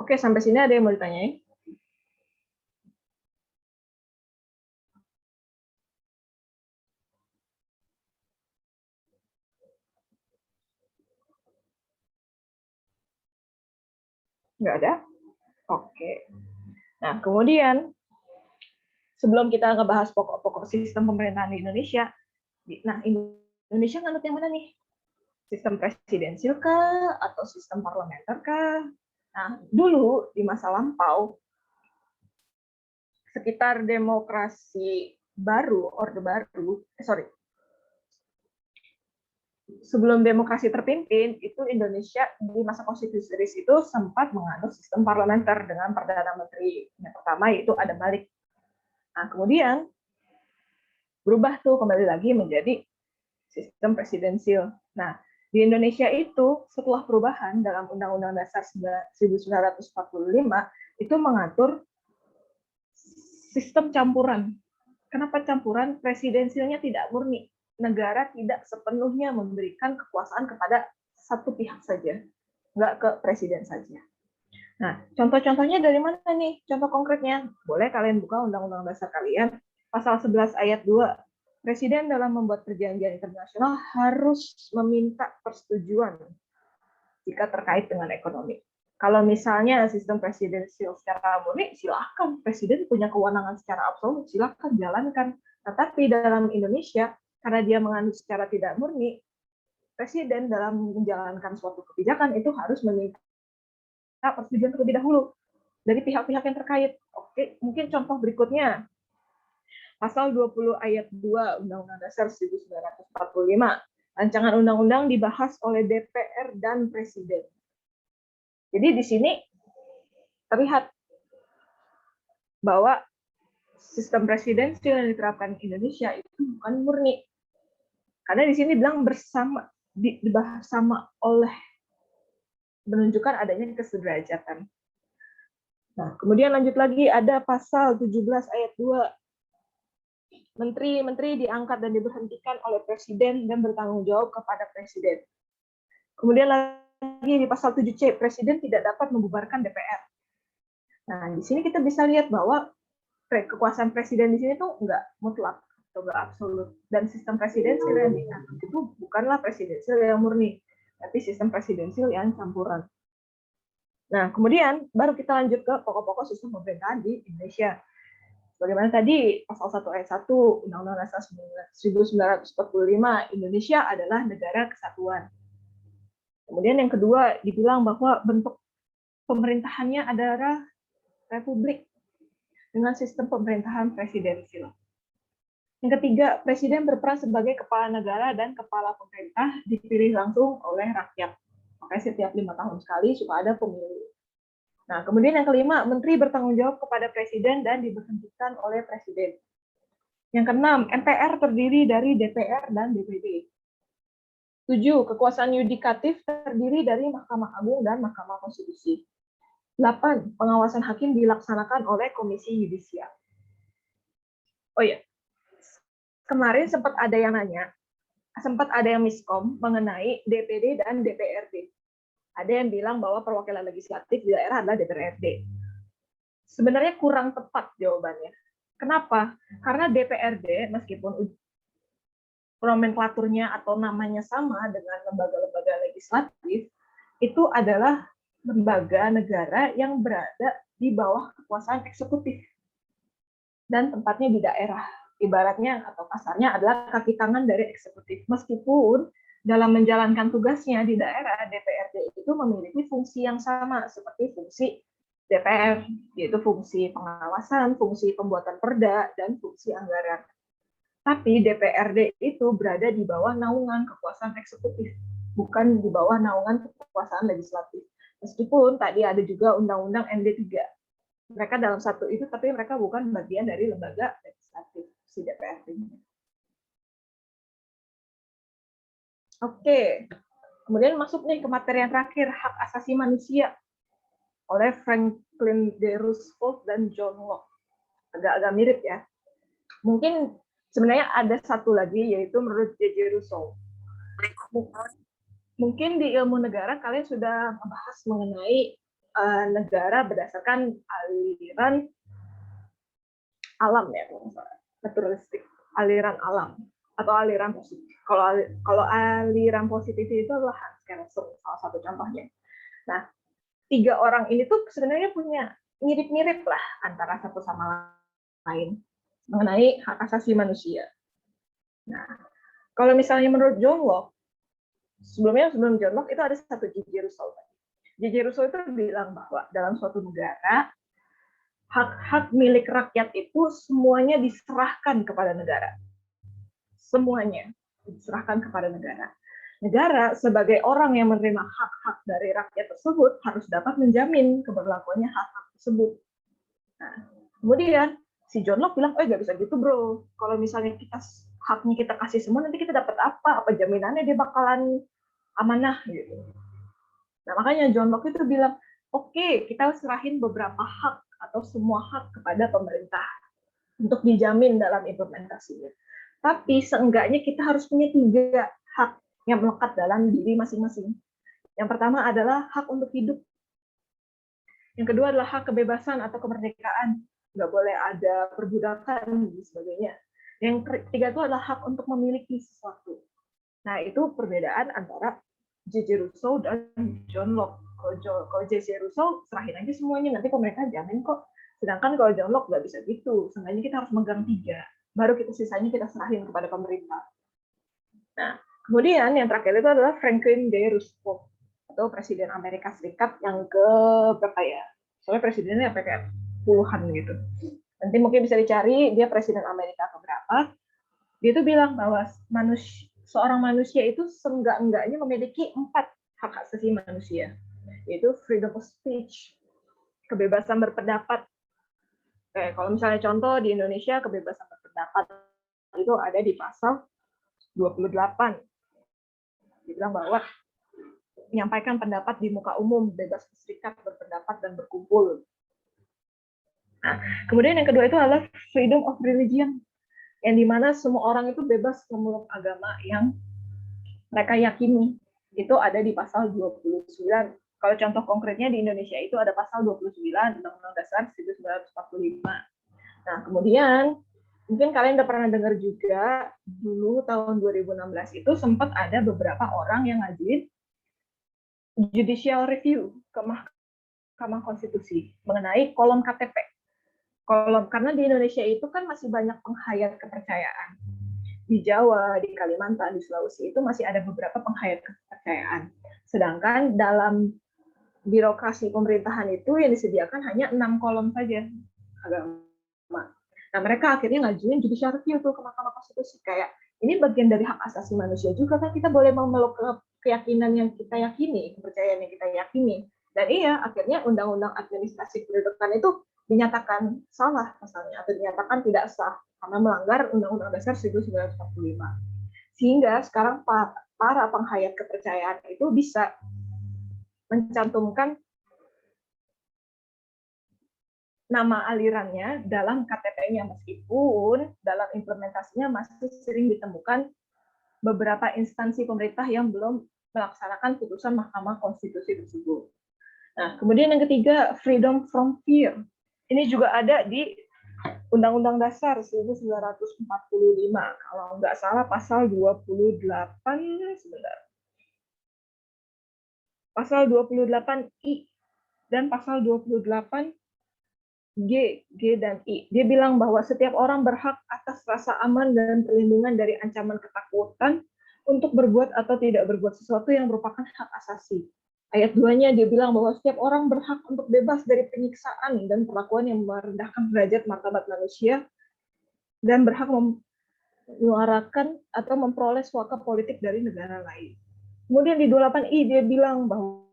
oke, sampai sini ada yang mau ditanyain? Nggak ada? Oke. Nah, kemudian sebelum kita ngebahas pokok-pokok sistem pemerintahan di Indonesia, nah Indonesia nganut yang mana nih? Sistem presidensil kah atau sistem parlementer kah? Nah, dulu di masa lampau, sekitar demokrasi baru, orde baru, sebelum demokrasi terpimpin, itu Indonesia di masa konstitusiris itu sempat menganut sistem parlementer dengan Perdana Menteri. Yang pertama yaitu Adam Malik. Nah, kemudian berubah tuh kembali lagi menjadi sistem presidensil. Nah, di Indonesia itu setelah perubahan dalam Undang-Undang Dasar 1945 itu mengatur sistem campuran. Kenapa campuran? Presidensilnya tidak murni. Negara tidak sepenuhnya memberikan kekuasaan kepada satu pihak saja, nggak ke presiden saja. Nah, contoh-contohnya dari mana nih? Contoh konkretnya, boleh kalian buka Undang-Undang Dasar kalian, pasal 11 ayat 2. Presiden dalam membuat perjanjian internasional harus meminta persetujuan jika terkait dengan ekonomi. Kalau misalnya sistem presidensial secara murni, silahkan. Presiden punya kewenangan secara absolut, silahkan jalankan. Tetapi dalam Indonesia, karena dia menganut secara tidak murni, presiden dalam menjalankan suatu kebijakan itu harus meminta persetujuan terlebih dahulu dari pihak-pihak yang terkait. Oke, mungkin contoh berikutnya. Pasal 20 ayat 2 Undang-Undang Dasar 1945. Rancangan undang-undang dibahas oleh DPR dan Presiden. Jadi di sini terlihat bahwa sistem presidensial yang diterapkan di Indonesia itu bukan murni. Karena di sini bilang bersama, dibahas sama oleh, menunjukkan adanya kesederajatan. Nah, kemudian lanjut lagi ada pasal 17 ayat 2. Menteri-menteri diangkat dan diberhentikan oleh presiden dan bertanggung jawab kepada presiden. Kemudian lagi di pasal 7C, presiden tidak dapat membubarkan DPR. Nah, di sini kita bisa lihat bahwa kekuasaan presiden di sini tuh nggak mutlak atau nggak absolut. Dan sistem presidensial yang diatur itu bukanlah presidensial yang murni, tapi sistem presidensial yang campuran. Nah, kemudian baru kita lanjut ke pokok-pokok sistem pemerintahan di Indonesia. Bagaimana tadi pasal 1 ayat 1 Undang-Undang Dasar 1945, Indonesia adalah negara kesatuan. Kemudian yang kedua dibilang bahwa bentuk pemerintahannya adalah republik dengan sistem pemerintahan presidensial. Yang ketiga, presiden berperan sebagai kepala negara dan kepala pemerintah dipilih langsung oleh rakyat. Makanya setiap 5 tahun sekali suka ada pemilu. Nah, kemudian yang kelima, menteri bertanggung jawab kepada presiden dan diberhentikan oleh presiden. Yang keenam, MPR terdiri dari DPR dan DPD. 7, kekuasaan yudikatif terdiri dari Mahkamah Agung dan Mahkamah Konstitusi. 8, pengawasan hakim dilaksanakan oleh Komisi Yudisial. Oh ya, kemarin sempat ada yang miskom mengenai DPD dan DPRD. Ada yang bilang bahwa perwakilan legislatif di daerah adalah DPRD. Sebenarnya kurang tepat jawabannya. Kenapa? Karena DPRD meskipun nomenklaturnya atau namanya sama dengan lembaga-lembaga legislatif, itu adalah lembaga negara yang berada di bawah kekuasaan eksekutif dan tempatnya di daerah. Ibaratnya atau kasarnya adalah kaki tangan dari eksekutif. Meskipun dalam menjalankan tugasnya di daerah, DPRD itu memiliki fungsi yang sama seperti fungsi DPR, yaitu fungsi pengawasan, fungsi pembuatan perda, dan fungsi anggaran. Tapi DPRD itu berada di bawah naungan kekuasaan eksekutif, bukan di bawah naungan kekuasaan legislatif. Meskipun tadi ada juga Undang-Undang MD3. Mereka dalam satu itu, tapi mereka bukan bagian dari lembaga legislatif, si DPRD. Oke, kemudian masuk nih ke materi yang terakhir, hak asasi manusia oleh Franklin D. Roosevelt dan John Locke. Agak-agak mirip ya. Mungkin sebenarnya ada satu lagi, yaitu menurut J.J. Rousseau. Mungkin di ilmu negara kalian sudah membahas mengenai negara berdasarkan aliran alam ya, naturalistik, aliran alam atau aliran positif. Kalau aliran positif itu adalah Hans Kelsen, salah satu contohnya. Nah, 3 orang ini tuh sebenarnya punya mirip-mirip lah antara satu sama lain mengenai hak asasi manusia. Nah, kalau misalnya menurut John Locke, sebelum John Locke itu ada satu J.J. Rousseau. J.J. Rousseau itu bilang bahwa dalam suatu negara, hak-hak milik rakyat itu semuanya diserahkan kepada negara. Semuanya diserahkan kepada negara. Negara sebagai orang yang menerima hak-hak dari rakyat tersebut harus dapat menjamin keberlakuannya hak-hak tersebut. Nah, kemudian si John Locke bilang, nggak bisa gitu bro. Kalau misalnya haknya kita kasih semua, nanti kita dapat apa? Apa jaminannya dia bakalan amanah gitu. Nah, makanya John Locke itu bilang, oke, kita serahin beberapa hak atau semua hak kepada pemerintah untuk dijamin dalam implementasinya. Tapi seenggaknya kita harus punya 3 hak yang melekat dalam diri masing-masing. Yang pertama adalah hak untuk hidup. Yang kedua adalah hak kebebasan atau kemerdekaan. Nggak boleh ada perbudakan dan sebagainya. Yang ketiga itu adalah hak untuk memiliki sesuatu. Nah, itu perbedaan antara J.J. Rousseau dan John Locke. Kalau J.J. Rousseau, serahin aja semuanya, nanti pemerintah jamin kok. Sedangkan kalau John Locke nggak bisa gitu. Seenggaknya kita harus megang 3. Baru sisanya kita serahin kepada pemerintah. Nah, kemudian yang terakhir itu adalah Franklin D. Roosevelt, atau Presiden Amerika Serikat yang ke berapa ya? Soalnya presidennya kayak puluhan gitu. Nanti mungkin bisa dicari dia Presiden Amerika keberapa. Dia itu bilang bahwa seorang manusia itu seenggak-enggaknya memiliki 4 hak asasi manusia, yaitu freedom of speech, kebebasan berpendapat. Kalau misalnya contoh di Indonesia, kebebasan berpendapat itu ada di pasal 28. Dibilang bahwa menyampaikan pendapat di muka umum, bebas berserikat, berpendapat, dan berkumpul. Nah, kemudian yang kedua itu adalah freedom of religion, yang dimana semua orang itu bebas memeluk agama yang mereka yakini. Itu ada di pasal 29. Kalau contoh konkretnya di Indonesia itu ada pasal 29 Undang-Undang Dasar 1945. Nah, kemudian mungkin kalian udah pernah dengar juga dulu tahun 2016 itu sempat ada beberapa orang yang ngajuin judicial review ke Mahkamah Konstitusi mengenai kolom KTP. Karena di Indonesia itu kan masih banyak penghayat kepercayaan. Di Jawa, di Kalimantan, di Sulawesi itu masih ada beberapa penghayat kepercayaan. Sedangkan dalam birokrasi pemerintahan itu yang disediakan hanya 6 kolom saja agama. Nah, mereka akhirnya ngajuin judicial review tuh ke Mahkamah Konstitusi. Kayak, ini bagian dari hak asasi manusia juga kan, kita boleh memeluk keyakinan yang kita yakini, kepercayaan yang kita yakini. Dan iya, akhirnya Undang-Undang Administrasi Kependudukan itu dinyatakan salah misalnya, atau dinyatakan tidak sah karena melanggar Undang-Undang Dasar 1945. Sehingga sekarang para penghayat kepercayaan itu bisa mencantumkan nama alirannya dalam KTP-nya, meskipun dalam implementasinya masih sering ditemukan beberapa instansi pemerintah yang belum melaksanakan putusan Mahkamah Konstitusi tersebut. Nah, kemudian yang ketiga, freedom from fear. Ini juga ada di Undang-Undang Dasar 1945. Kalau nggak salah pasal 28, sebentar. Pasal 28I dan pasal 28G, G dan I. Dia bilang bahwa setiap orang berhak atas rasa aman dan perlindungan dari ancaman ketakutan untuk berbuat atau tidak berbuat sesuatu yang merupakan hak asasi. Ayat 2-nya dia bilang bahwa setiap orang berhak untuk bebas dari penyiksaan dan perlakuan yang merendahkan derajat martabat manusia dan berhak menyuarakan atau memperoleh suaka politik dari negara lain. Kemudian di 28I dia bilang bahwa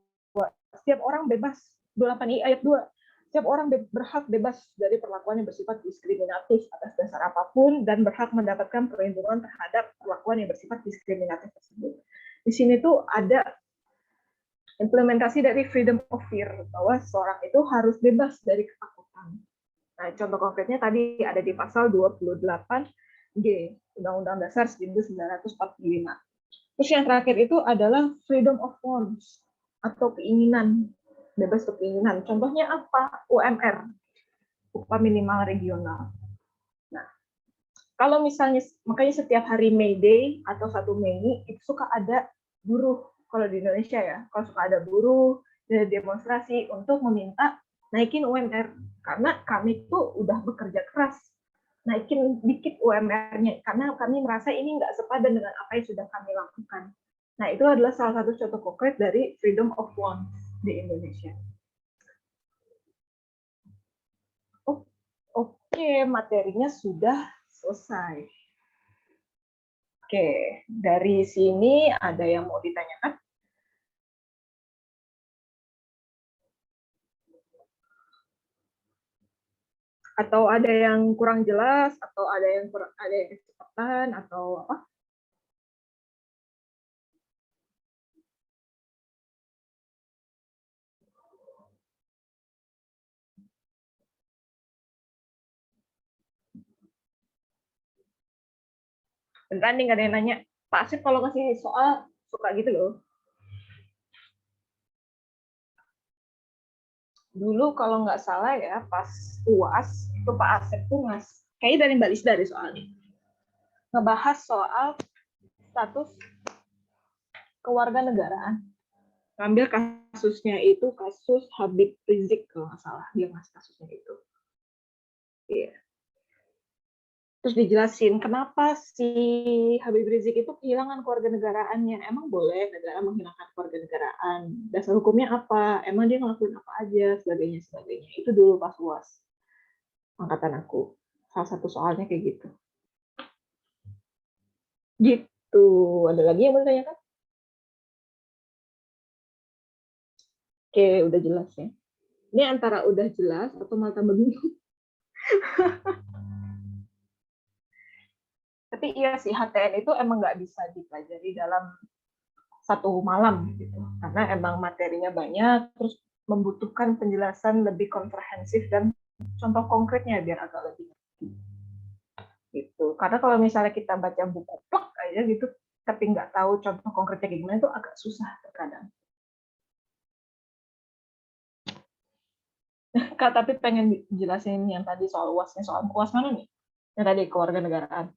setiap orang bebas, 28I ayat 2, setiap orang berhak bebas dari perlakuan yang bersifat diskriminatif atas dasar apapun dan berhak mendapatkan perlindungan terhadap perlakuan yang bersifat diskriminatif tersebut. Di sini tuh ada implementasi dari freedom of fear, bahwa seorang itu harus bebas dari ketakutan. Nah, contoh konkretnya tadi ada di pasal 28G, Undang-Undang Dasar 1945. Terus yang terakhir itu adalah freedom of wants, atau keinginan, bebas berkeinginan. Contohnya apa? UMR, upah minimal regional. Nah, kalau misalnya, makanya setiap hari May Day atau 1 Mei, itu suka ada buruh, kalau di Indonesia ya, kalau suka ada buruh, demonstrasi untuk meminta naikin UMR, karena kami tuh udah bekerja keras, naikin dikit UMR-nya, karena kami merasa ini nggak sepadan dengan apa yang sudah kami lakukan. Nah, itu adalah salah satu contoh konkret dari freedom of wants di Indonesia. Oke, materinya sudah selesai. Oke, dari sini ada yang mau ditanyakan? Atau ada yang kurang jelas, atau ada yang kecepatan, atau apa? Beneran nih nggak ada yang nanya. Pak Asif kalau kasih soal suka gitu loh. Dulu kalau nggak salah ya, pas UAS, itu Pak Asep tuh kayaknya dari Mbak Lisda dari soalnya. Ngebahas soal status kewarganegaraan. Ngambil kasusnya itu kasus Habib Rizik kalau nggak salah, dia ngasih kasusnya itu. Iya. Terus dijelasin kenapa si Habib Rizik itu kehilangan kewarganegaraannya. Emang boleh negara menghilangkan kewarganegaraan? Dasar hukumnya apa? Emang dia ngelakuin apa aja? Sebagainya. Itu dulu pas UAS. Angkatan aku. Salah satu soalnya kayak gitu. Gitu. Ada lagi yang mau ditanyakan? Oke, udah jelas ya. Ini antara udah jelas atau malah tambah bingung. Tapi iya sih, HTN itu emang nggak bisa dipelajari dalam satu malam gitu. Karena emang materinya banyak, terus membutuhkan penjelasan lebih komprehensif dan contoh konkretnya biar agak lebih ngerti. Gitu. Karena kalau misalnya kita baca buku plak aja gitu, tapi nggak tahu contoh konkretnya kayak gimana, itu agak susah terkadang. Kak, tapi pengen jelasin yang tadi soal UASnya, soal UAS mana nih? Yang tadi kewarganegaraan.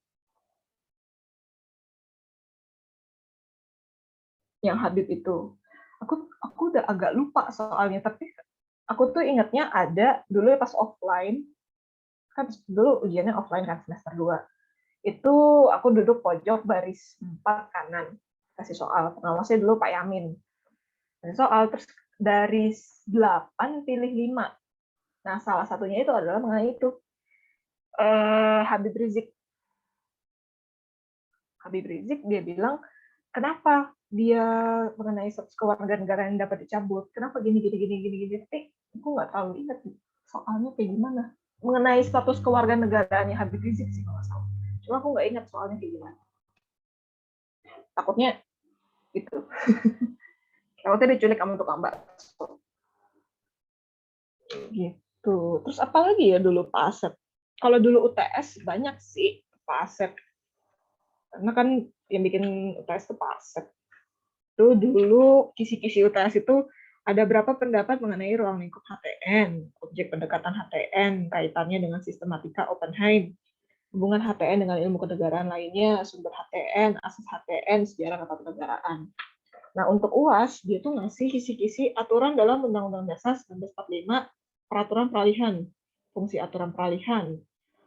Yang Habib itu. Aku udah agak lupa soalnya, tapi aku tuh ingatnya ada dulu pas offline, kan dulu ujiannya offline kan semester 2. Itu aku duduk pojok baris 4 kanan. Kasih soal, pengawasnya dulu Pak Yamin. Dan soal terus dari 8 pilih 5. Nah, salah satunya itu adalah mengenai itu Habib Rizik. Habib Rizik dia bilang, kenapa dia mengenai status kewarganegaraan yang dapat dicabut? Kenapa gini. Aku nggak terlalu ingat soalnya kayak gimana. Mengenai status kewarganegaraannya Habib Rizik sih kalau salah. Cuma aku nggak ingat soalnya kayak gimana. Takutnya gitu. Takutnya diculik sama tukang bakso. Gitu. Terus apa lagi ya dulu Pak Asep? Kalau dulu UTS banyak sih Pak Asep. Karena kan yang bikin UTS itu Pak Asep. Itu dulu kisi-kisi UTS itu ada berapa pendapat mengenai ruang lingkup HTN, objek pendekatan HTN, kaitannya dengan sistematika Oppenheim, hubungan HTN dengan ilmu kenegaraan lainnya, sumber HTN, asas HTN, sejarah ketatanegaraan. Nah, untuk UAS, dia tuh ngasih kisi-kisi aturan dalam Undang-Undang Dasar 1945, peraturan peralihan, fungsi aturan peralihan,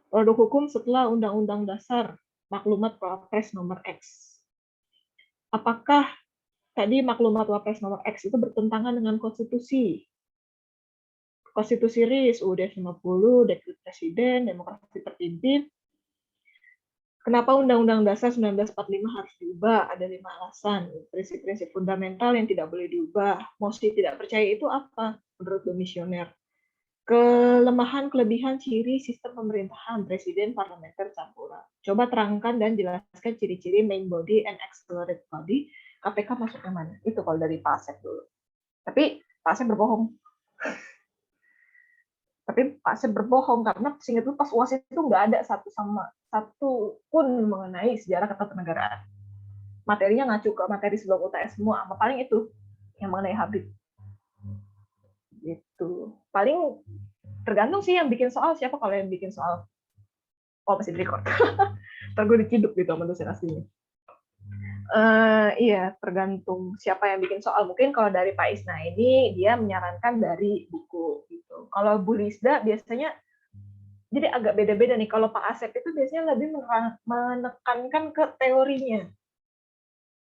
produk hukum setelah Undang-Undang Dasar, maklumat Wapres nomor X. Apakah tadi maklumat Wapres nomor X itu bertentangan dengan konstitusi? Konstitusi RIS, UUD 50, Dekret Presiden, Demokrasi Terpimpin. Kenapa Undang-Undang Dasar 1945 harus diubah? Ada 5 alasan. Prinsip-prinsip fundamental yang tidak boleh diubah. Mosi tidak percaya itu apa? Menurut Komisioner. Kelemahan, kelebihan, ciri sistem pemerintahan, presiden, parlementer, campuran. Coba terangkan dan jelaskan ciri-ciri main body and accelerate body. KPK masuknya mana? Itu kalau dari Pak Asep dulu. Tapi Pak Asep berbohong. Tapi Pak Asep berbohong karena seingat itu pas UAS itu nggak ada satu pun mengenai sejarah ketatanegaraan. Materinya ngacu ke materi sebelum UTS semua, apa paling itu yang mengenai Habib. Gitu. Paling tergantung sih yang bikin soal siapa. Kalau yang bikin soal masih di record. Ntar gue diciduk gitu sama dosen aslinya. Iya, tergantung siapa yang bikin soal. Mungkin kalau dari Pak Isna ini dia menyarankan dari buku gitu. Kalau Bu Lisda biasanya jadi agak beda-beda nih. Kalau Pak Asep itu biasanya lebih menekankan ke teorinya.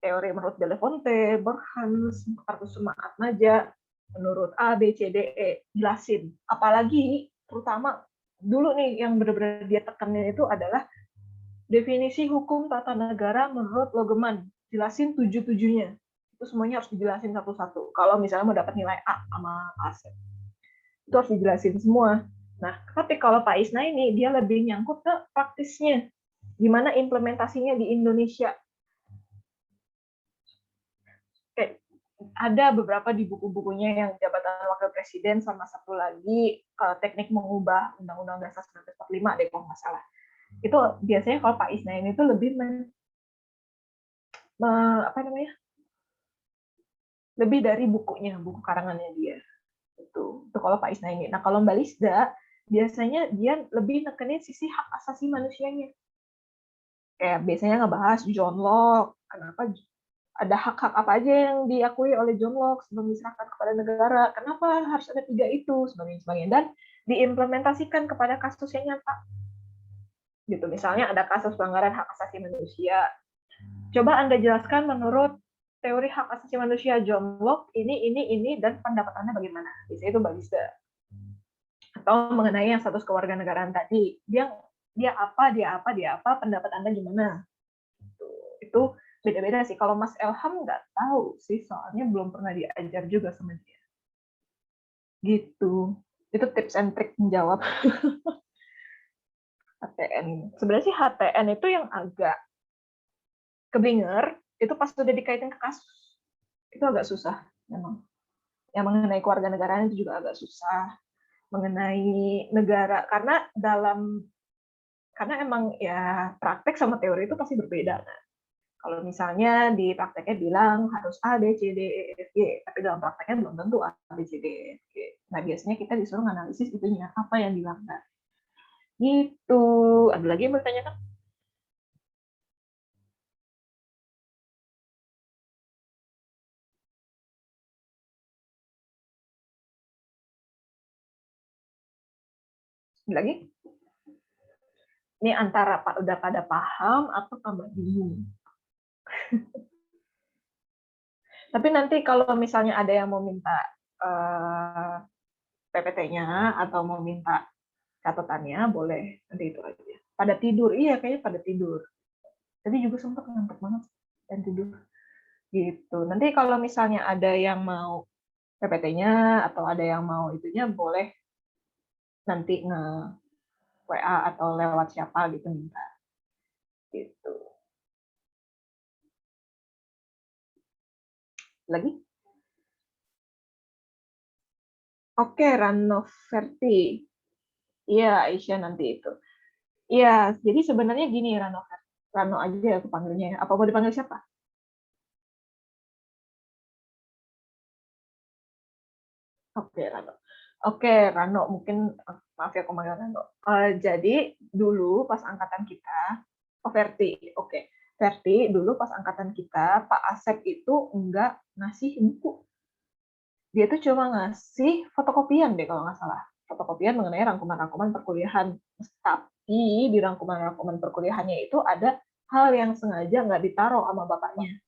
Teori menurut Belafonte, Burhans, Kartusuma Atmaja, menurut A, B, C, D, E, jelasin. Apalagi terutama dulu nih yang benar-benar dia tekanin itu adalah definisi hukum tata negara menurut Logeman. Jelasin 7-7-nya. Itu semuanya harus dijelasin satu-satu. Kalau misalnya mau dapat nilai A sama Asep. Itu harus dijelasin semua. Nah, tapi kalau Pak Isna ini, dia lebih nyangkut ke praktisnya. Gimana implementasinya di Indonesia. Kayak ada beberapa di buku-bukunya yang jabatan wakil presiden sama satu lagi teknik mengubah Undang-Undang Dasar 1945 deh kalau nggak salah. Itu biasanya kalau Pak Isna ini tuh lebih lebih dari bukunya, buku karangannya dia. Itu kalau Pak Isna ini. Nah, kalau Mbak Lisda biasanya dia lebih nekenin sisi hak asasi manusianya. Kayak biasanya ngebahas John Locke, kenapa ada hak-hak apa aja yang diakui oleh John Locke sebelum diserahkan kepada negara, kenapa harus ada 3 itu, sebagainya, dan diimplementasikan kepada kasus yang nyata. Gitu, misalnya ada kasus pelanggaran hak asasi manusia. Coba Anda jelaskan menurut teori hak asasi manusia John Locke ini dan pendapat Anda bagaimana? Biasanya itu Mbak Lisda. Atau mengenai yang status kewarganegaraan tadi, dia apa, pendapat Anda gimana? Itu beda-beda sih. Kalau Mas Elham nggak tahu sih, soalnya belum pernah diajar juga sama dia. Gitu. Itu tips and trick menjawab HTN. Sebenarnya sih HTN itu yang agak keblinger, itu pas sudah dikaitin ke kasus. Itu agak susah memang. Yang mengenai kewarganegaraan itu juga agak susah. Mengenai negara, karena emang ya praktek sama teori itu pasti berbeda. Nah, kalau misalnya di prakteknya bilang harus A, B, C, D, E, F, G, tapi dalam prakteknya belum tentu A, B, C, D, E, F, G. Nah, biasanya kita disuruh analisis itunya, apa yang dilanggar. Gitu. Ada lagi yang bertanya kan? Ada lagi? Ini antara udah pada paham atau tambah bingung. Tapi nanti kalau misalnya ada yang mau minta PPT-nya atau mau minta catatannya, boleh. Nanti itu aja. Pada tidur, iya kayaknya pada tidur. Tadi juga sempat ngantuk banget dan tidur. Gitu. Nanti kalau misalnya ada yang mau PPT-nya atau ada yang mau itunya, boleh nanti nge-WA atau lewat siapa gitu minta. Gitu. Lagi? Oke, Ranoverti. Iya, Aisyah nanti itu. Iya, jadi sebenarnya gini Rano aja aku panggilnya. Apa mau dipanggil siapa? Oke, Rano. Oke, Rano, mungkin maaf ya aku manggil Rano. Jadi dulu pas angkatan kita, Verti, oke. Verti, dulu pas angkatan kita, Pak Asep itu enggak ngasih buku. Dia tuh cuma ngasih fotokopian deh kalau nggak salah. Fotokopian mengenai rangkuman-rangkuman perkuliahan. Tapi di rangkuman-rangkuman perkuliahannya itu ada hal yang sengaja nggak ditaruh sama bapaknya.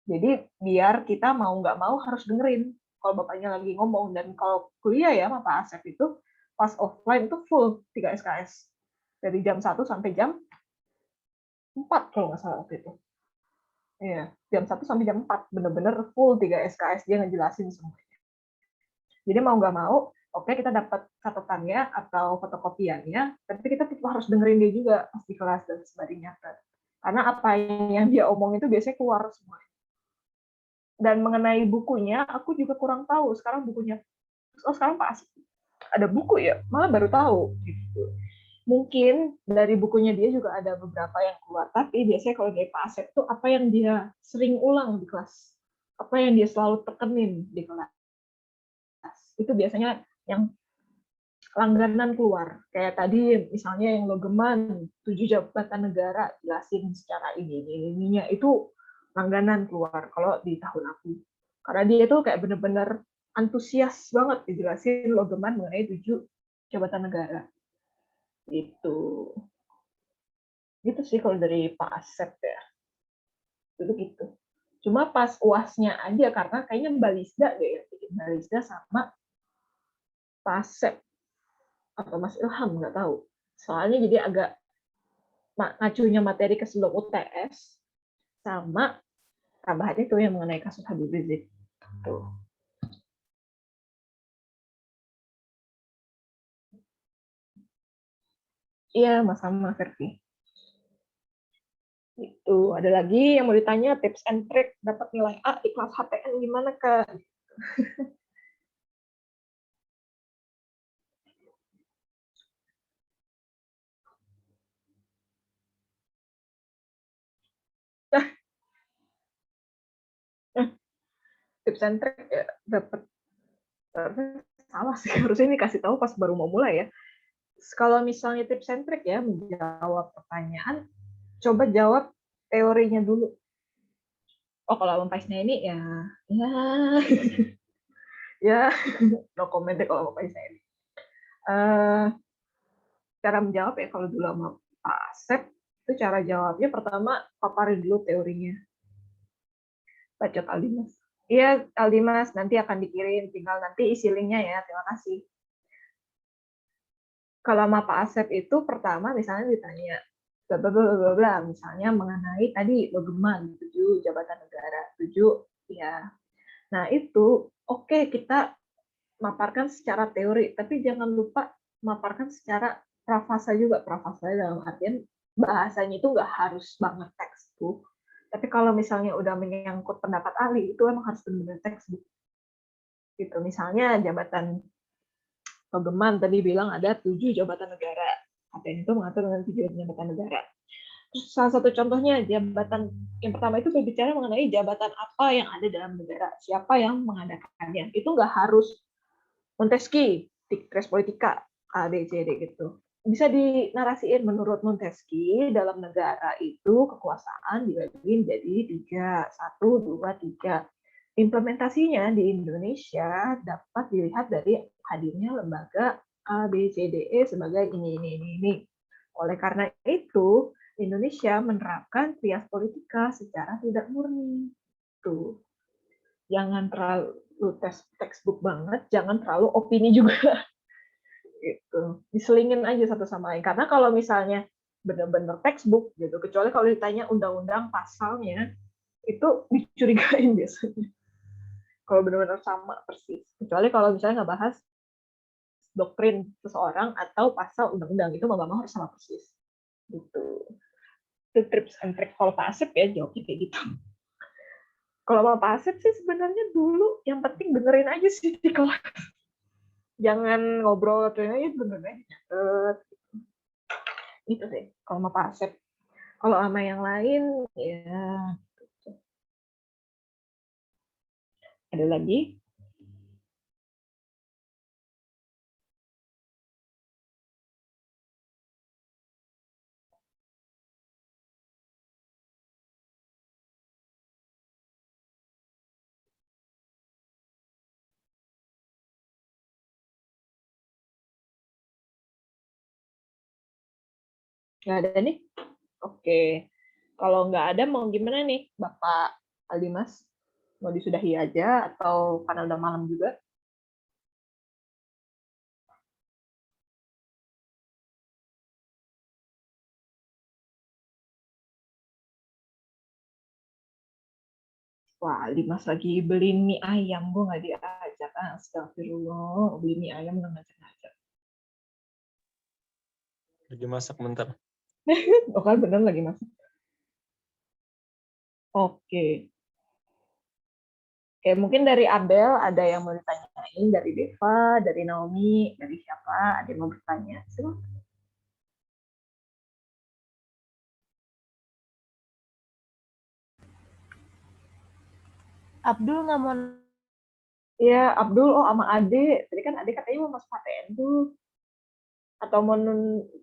Jadi biar kita mau nggak mau harus dengerin kalau bapaknya lagi ngomong. Dan kalau kuliah ya sama Pak Asep itu pas offline itu full 3 SKS. Dari jam 1 sampai jam 4 kalau nggak salah waktu itu. Iya, jam 1 sampai jam 4 bener-bener full 3 SKS dia ngejelasin semua. Jadi mau nggak mau, oke kita dapat catatannya atau fotokopiannya, tapi kita tetap harus dengerin dia juga pas di kelas dan sebagainya. Karena apa yang dia omong itu biasanya keluar semua. Dan mengenai bukunya, aku juga kurang tahu. Sekarang bukunya, sekarang Pak Asif ada buku ya, malah baru tahu. Gitu. Mungkin dari bukunya dia juga ada beberapa yang keluar, tapi biasanya kalau dari Pak Asep tuh apa yang dia sering ulang di kelas, apa yang dia selalu tekenin di kelas, itu biasanya yang langganan keluar. Kayak tadi misalnya yang logeman, 7 jabatan negara, jelasin secara ininya itu langganan keluar kalau di tahun aku. Karena dia itu kayak bener-bener antusias banget dijelasin logeman mengenai 7 jabatan negara. Itu. Gitu sih kalau dari Pak Asep ya. Itu gitu. Cuma pas UASnya aja, karena kayaknya Mbak Lisda deh ya, Mbak Lisda sama Pak Asep atau Mas Ilham, nggak tahu. Soalnya jadi agak ngacunya materi ke sebelum UTS sama tambahannya itu yang mengenai kasus Habib Rizik. Tuh. Iya, sama Verti. Itu ada lagi yang mau ditanya tips and trick dapat nilai A di kelas HTN gimana Kak? Tips and trick ya dapat salah sih, harusnya ini kasih tahu pas baru mau mulai ya. Kalau misalnya tips and trick ya menjawab pertanyaan, coba jawab teorinya dulu. Oh kalau Paisnya ini ya ya no comment deh kalau Paisnya ini. Cara menjawab ya kalau dulu sama Pak Asep itu cara jawabnya pertama paparin dulu teorinya. Bacot Aldimas. Iya Aldimas nanti akan dikirim, tinggal nanti isi linknya ya. Terima kasih. Kalau sama Pak Asep itu pertama misalnya ditanya bla bla bla bla, misalnya mengenai tadi logeman 7 jabatan negara 7 ya. Nah itu oke kita maparkan secara teori, tapi jangan lupa maparkan secara prafasa juga. Prafasa dalam artian bahasanya itu nggak harus banget textbook, tapi kalau misalnya udah menyangkut pendapat ahli itu emang harus benar-benar textbook. Gitu. Misalnya jabatan logeman tadi bilang ada 7 jabatan negara. ATN itu mengatur dengan 7 jabatan negara. Terus salah satu contohnya jabatan yang pertama itu berbicara mengenai jabatan apa yang ada dalam negara, siapa yang mengadakannya. Itu nggak harus Montesquieu, Dictres Politica, A, B, C, D gitu. Bisa dinarasiin menurut Montesquieu dalam negara itu kekuasaan dibagi jadi 3, 1, 2, 3. Implementasinya di Indonesia dapat dilihat dari hadirnya lembaga A, B, C, D, E sebagai ini. Oleh karena itu, Indonesia menerapkan trias politika secara tidak murni. Tuh. Jangan terlalu textbook banget, jangan terlalu opini juga. Gitu. Diselingin aja satu sama lain. Karena kalau misalnya benar-benar textbook gitu, kecuali kalau ditanya undang-undang pasalnya, itu dicurigain biasanya. Kalau benar-benar sama persis. Kecuali kalau misalnya nggak bahas doktrin seseorang atau pasal undang-undang, itu mau nggak mau harus sama persis. Gitu. Itu tips and trick kalau Pak Asep ya, jawabnya kayak gitu. Kalau mau Pak Asep sih sebenarnya dulu yang penting dengerin aja sih di kelas. Jangan ngobrol aja, beneran nyatet. Itu sih kalau mau Pak Asep. Kalau sama yang lain ya ada lagi. Nggak ada nih? Oke. Kalau nggak ada, mau gimana nih, Bapak Aldimas? Mau disudahi aja atau karena udah malam juga? Wah, Dimas lagi beli mie ayam, gue nggak diajak. Astagfirullah, beli mie ayam nggak ngajak-ngajak. Lagi masak bentar. Oh kan bener lagi mas. Oke. Oke, mungkin dari Abel ada yang mau ditanyain, dari Deva, dari Naomi, dari siapa? Ada yang mau bertanya? Silakan. Abdul nggak mau Ya, Abdul, oh sama Ade. Tadi kan Ade katanya mau masuk PTN tuh. Atau mau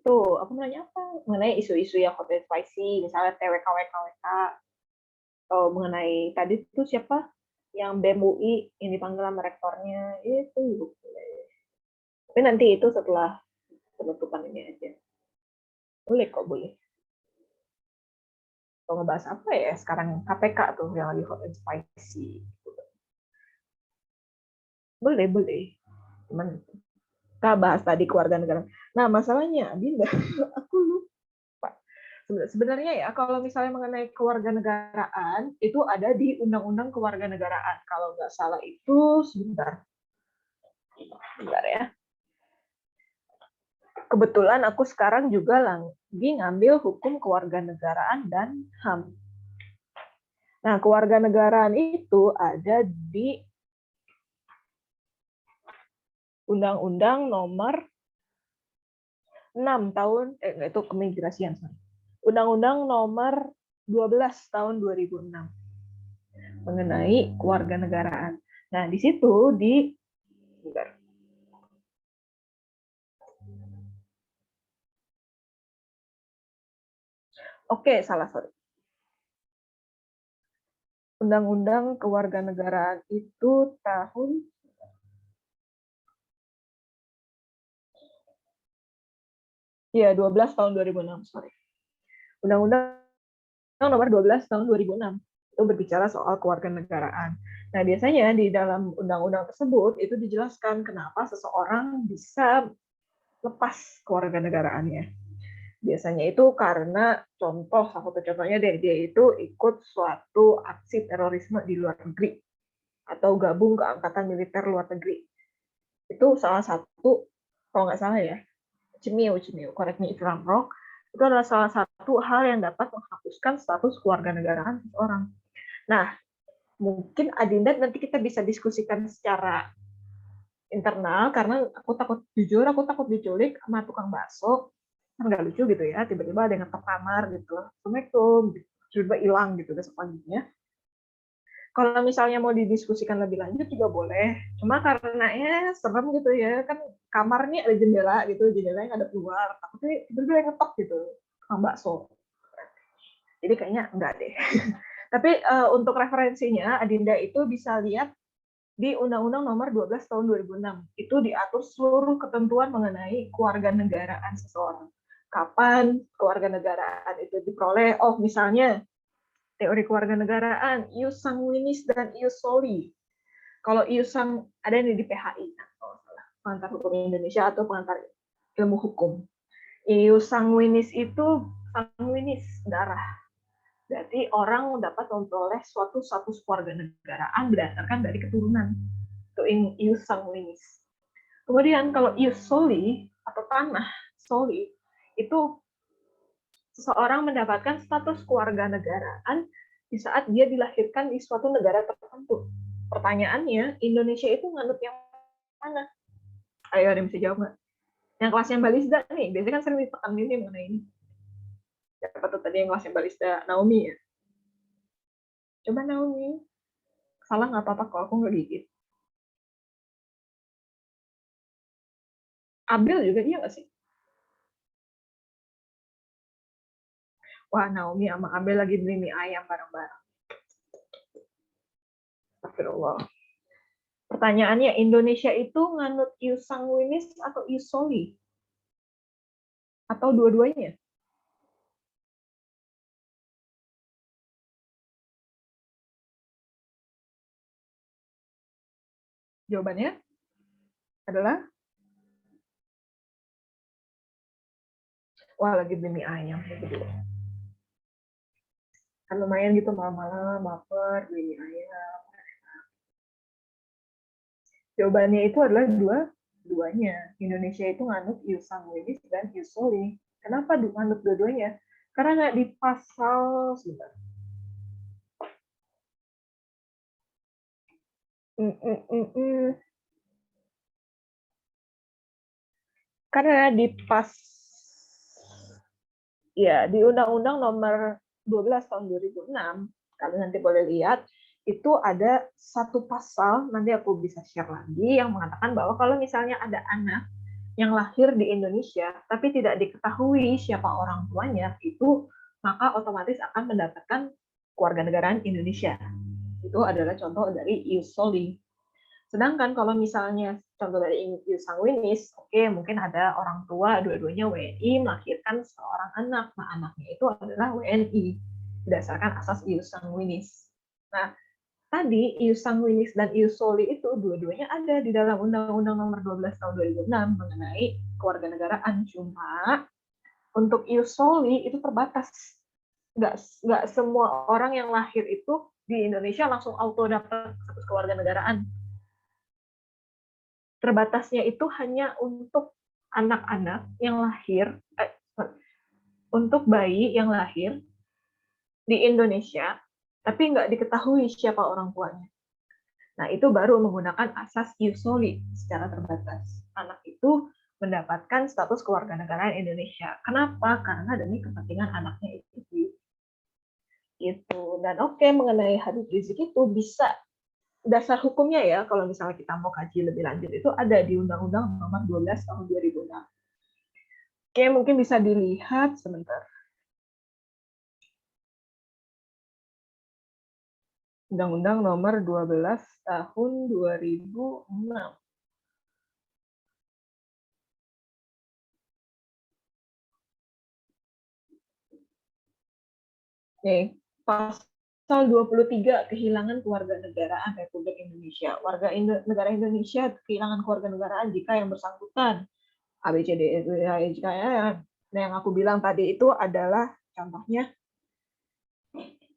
tuh, aku mau nanya apa? Mengenai isu-isu yang hot and spicy, misalnya TWK, WK, atau mengenai tadi tuh siapa? Yang BEM UI yang dipanggil sama rektornya. Itu. Tapi nanti itu setelah penutupan ini aja. Boleh kok, boleh. Kalau ngebahas apa ya? Sekarang KPK tuh yang lagi hot and spicy. Boleh, boleh. Cuman kita bahas tadi keluarga negara. Nah, masalahnya, Dinda, aku lupa. Sebenarnya ya, kalau misalnya mengenai kewarganegaraan, itu ada di Undang-Undang Kewarganegaraan. Kalau nggak salah itu, sebentar ya. Kebetulan aku sekarang juga lagi ngambil hukum kewarganegaraan dan HAM. Nah, kewarganegaraan itu ada di Undang-Undang Nomor 6 tahun, itu keimigrasian. Undang-Undang Nomor 12 tahun 2006 mengenai kewarganegaraan. Nah, di situ Oke, salah sorry. Undang-Undang Kewarganegaraan itu tahun ya 12 tahun 2006, sorry. Undang-Undang Nomor 12 tahun 2006 itu berbicara soal kewarganegaraan. Nah, biasanya di dalam undang-undang tersebut itu dijelaskan kenapa seseorang bisa lepas kewarganegaraannya. Biasanya itu karena contoh, salah satu contohnya dia itu ikut suatu aksi terorisme di luar negeri atau gabung ke angkatan militer luar negeri. Itu salah satu, kalau nggak salah ya, Cimio, correct me if I'm wrong, itu adalah salah satu hal yang dapat menghapuskan status kewarganegaraan seseorang. Nah, mungkin Adinda nanti kita bisa diskusikan secara internal, karena aku takut diculik sama tukang bakso. Nggak lucu gitu ya, tiba-tiba ada yang ngetok kamar gitu, Assalamualaikum, tiba-tiba hilang gitu besok paginya. Kalau misalnya mau didiskusikan lebih lanjut juga boleh, cuma karena ya serem gitu ya, kan kamarnya ada jendela gitu, jendelanya ada keluar, takutnya tiba-tiba yang ngetok gitu, tukang bakso. Jadi kayaknya enggak deh. Tapi untuk referensinya, Adinda itu bisa lihat di Undang-Undang Nomor 12 Tahun 2006. Itu diatur seluruh ketentuan mengenai kewarganegaraan seseorang. Kapan kewarganegaraan itu diperoleh? Oh, misalnya teori kewarganegaraan, ius sanguinis dan ius soli. Kalau ius sang ada yang di PHI, kalau salah, pengantar hukum Indonesia atau pengantar ilmu hukum. Ius sanguinis itu sanguinis, darah. Berarti orang dapat memperoleh suatu status kewarganegaraan berdasarkan dari keturunan. Itu ius sanguinis. Kemudian kalau ius soli atau tanah soli, itu seseorang mendapatkan status kewarganegaraan di saat dia dilahirkan di suatu negara tertentu. Pertanyaannya, Indonesia itu nganut yang mana? Ayo, ada yang bisa jawab nggak? Yang kelasnya balista nih, biasanya kan sering ditekan ini mengenai ini. Siapa tuh tadi yang kelasnya balista? Naomi ya? Coba Naomi. Salah nggak apa-apa kalau aku nggak gigit. Abel juga iya nggak sih? Wah, Naomi sama Abel lagi beli mie ayam bareng-bareng. Astagfirullah. Pertanyaannya, Indonesia itu nganut ius sanguinis atau ius soli? Atau dua-duanya? Jawabannya adalah, wah lagi demi ayam gitu. Kan lumayan gitu malam-malam baper demi ayam. Jawabannya itu adalah duanya. Indonesia itu nganut ius sanguinis dan ius soli. Kenapa nganut dua-duanya? Karena di pasal sebentar. Karena di Undang-Undang Nomor 12 tahun 2006, kalian nanti boleh lihat, itu ada satu pasal, nanti aku bisa share lagi, yang mengatakan bahwa kalau misalnya ada anak yang lahir di Indonesia, tapi tidak diketahui siapa orang tuanya, itu maka otomatis akan mendapatkan kewarganegaraan Indonesia. Itu adalah contoh dari ius soli. Sedangkan kalau misalnya contoh dari ius sanguinis, oke, mungkin ada orang tua dua-duanya WNI melahirkan seorang anak. Nah, anaknya itu adalah WNI berdasarkan asas ius sanguinis. Nah, tadi ius sanguinis dan ius soli itu dua-duanya ada di dalam Undang-Undang Nomor 12 tahun 2006 mengenai kewarganegaraan. Cuma untuk ius soli itu terbatas. Nggak semua orang yang lahir itu di Indonesia langsung auto dapat status kewarganegaraan. Terbatasnya itu hanya untuk anak-anak yang lahir, untuk bayi yang lahir di Indonesia, tapi nggak diketahui siapa orang tuanya. Nah, itu baru menggunakan asas ius soli secara terbatas. Anak itu mendapatkan status kewarganegaraan Indonesia. Kenapa? Karena demi kepentingan anaknya itu. Itu. Dan oke, mengenai Habib Rizik itu bisa dasar hukumnya ya, kalau misalnya kita mau kaji lebih lanjut, itu ada di Undang-Undang Nomor 12 tahun 2006. Oke, mungkin bisa dilihat sebentar. Undang-Undang Nomor 12 tahun 2006. Nih, pasal 23, kehilangan kewarganegaraan Republik Indonesia. Warga negara Indonesia kehilangan kewarganegaraan jika yang bersangkutan ABCD nah, yang aku bilang tadi itu adalah contohnya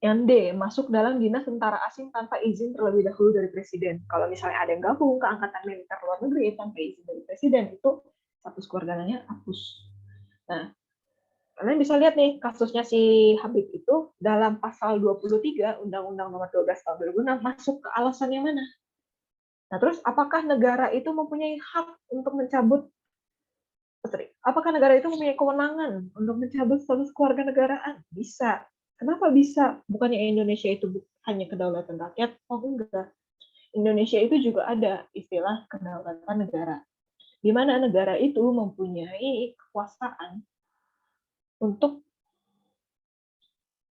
yang D, masuk dalam dinas tentara asing tanpa izin terlebih dahulu dari presiden. Kalau misalnya ada yang gabung ke angkatan militer luar negeri tanpa izin dari presiden, itu status kewarganegaranya hapus. Nah, kalian bisa lihat nih, kasusnya si Habib itu dalam pasal 23 Undang-Undang Nomor 12 tahun 2006 masuk ke alasan yang mana? Nah, terus apakah negara itu mempunyai hak untuk mencabut, apakah negara itu mempunyai kewenangan untuk mencabut status kewarganegaraan? Bisa. Kenapa bisa? Bukannya Indonesia itu hanya kedaulatan rakyat? Oh enggak. Indonesia itu juga ada istilah kedaulatan negara, di mana negara itu mempunyai kekuasaan untuk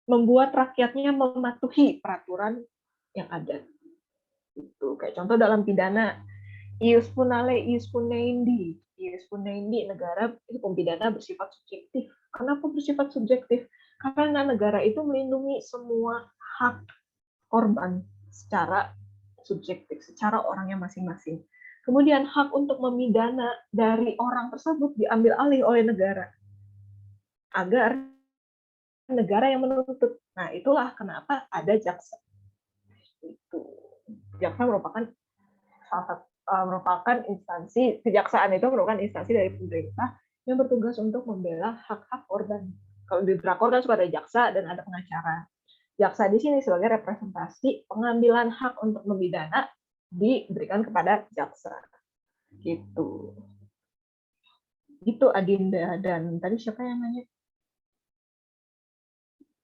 membuat rakyatnya mematuhi peraturan yang ada. Itu kayak contoh dalam pidana, ius punale, ius punendi. Ius punendi, negara itu pembidana bersifat subjektif. Kenapa bersifat subjektif? Karena negara itu melindungi semua hak korban secara subjektif, secara orangnya masing-masing. Kemudian hak untuk memidana dari orang tersebut diambil alih oleh negara agar negara yang menuntut. Nah, itulah kenapa ada jaksa. Itu. Jaksa merupakan instansi, kejaksaan itu merupakan instansi dari pemerintah yang bertugas untuk membela hak-hak korban. Kalau di drakor kan suka ada jaksa dan ada pengacara. Jaksa di sini sebagai representasi pengambilan hak untuk memidana diberikan kepada jaksa. Gitu. Gitu Adinda, dan tadi siapa yang nanya?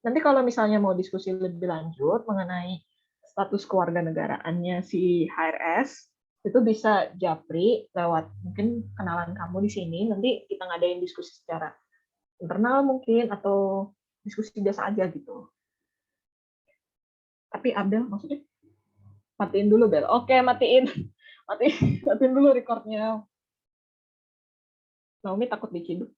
Nanti kalau misalnya mau diskusi lebih lanjut mengenai status kewarganegaraannya si HRS, itu bisa japri lewat mungkin kenalan kamu di sini, nanti kita ngadain diskusi secara internal mungkin, atau diskusi biasa aja gitu. Tapi Abdel maksudnya? Matiin dulu, Bel. Oke, matiin. Matiin dulu recordnya. Naomi takut diciduk.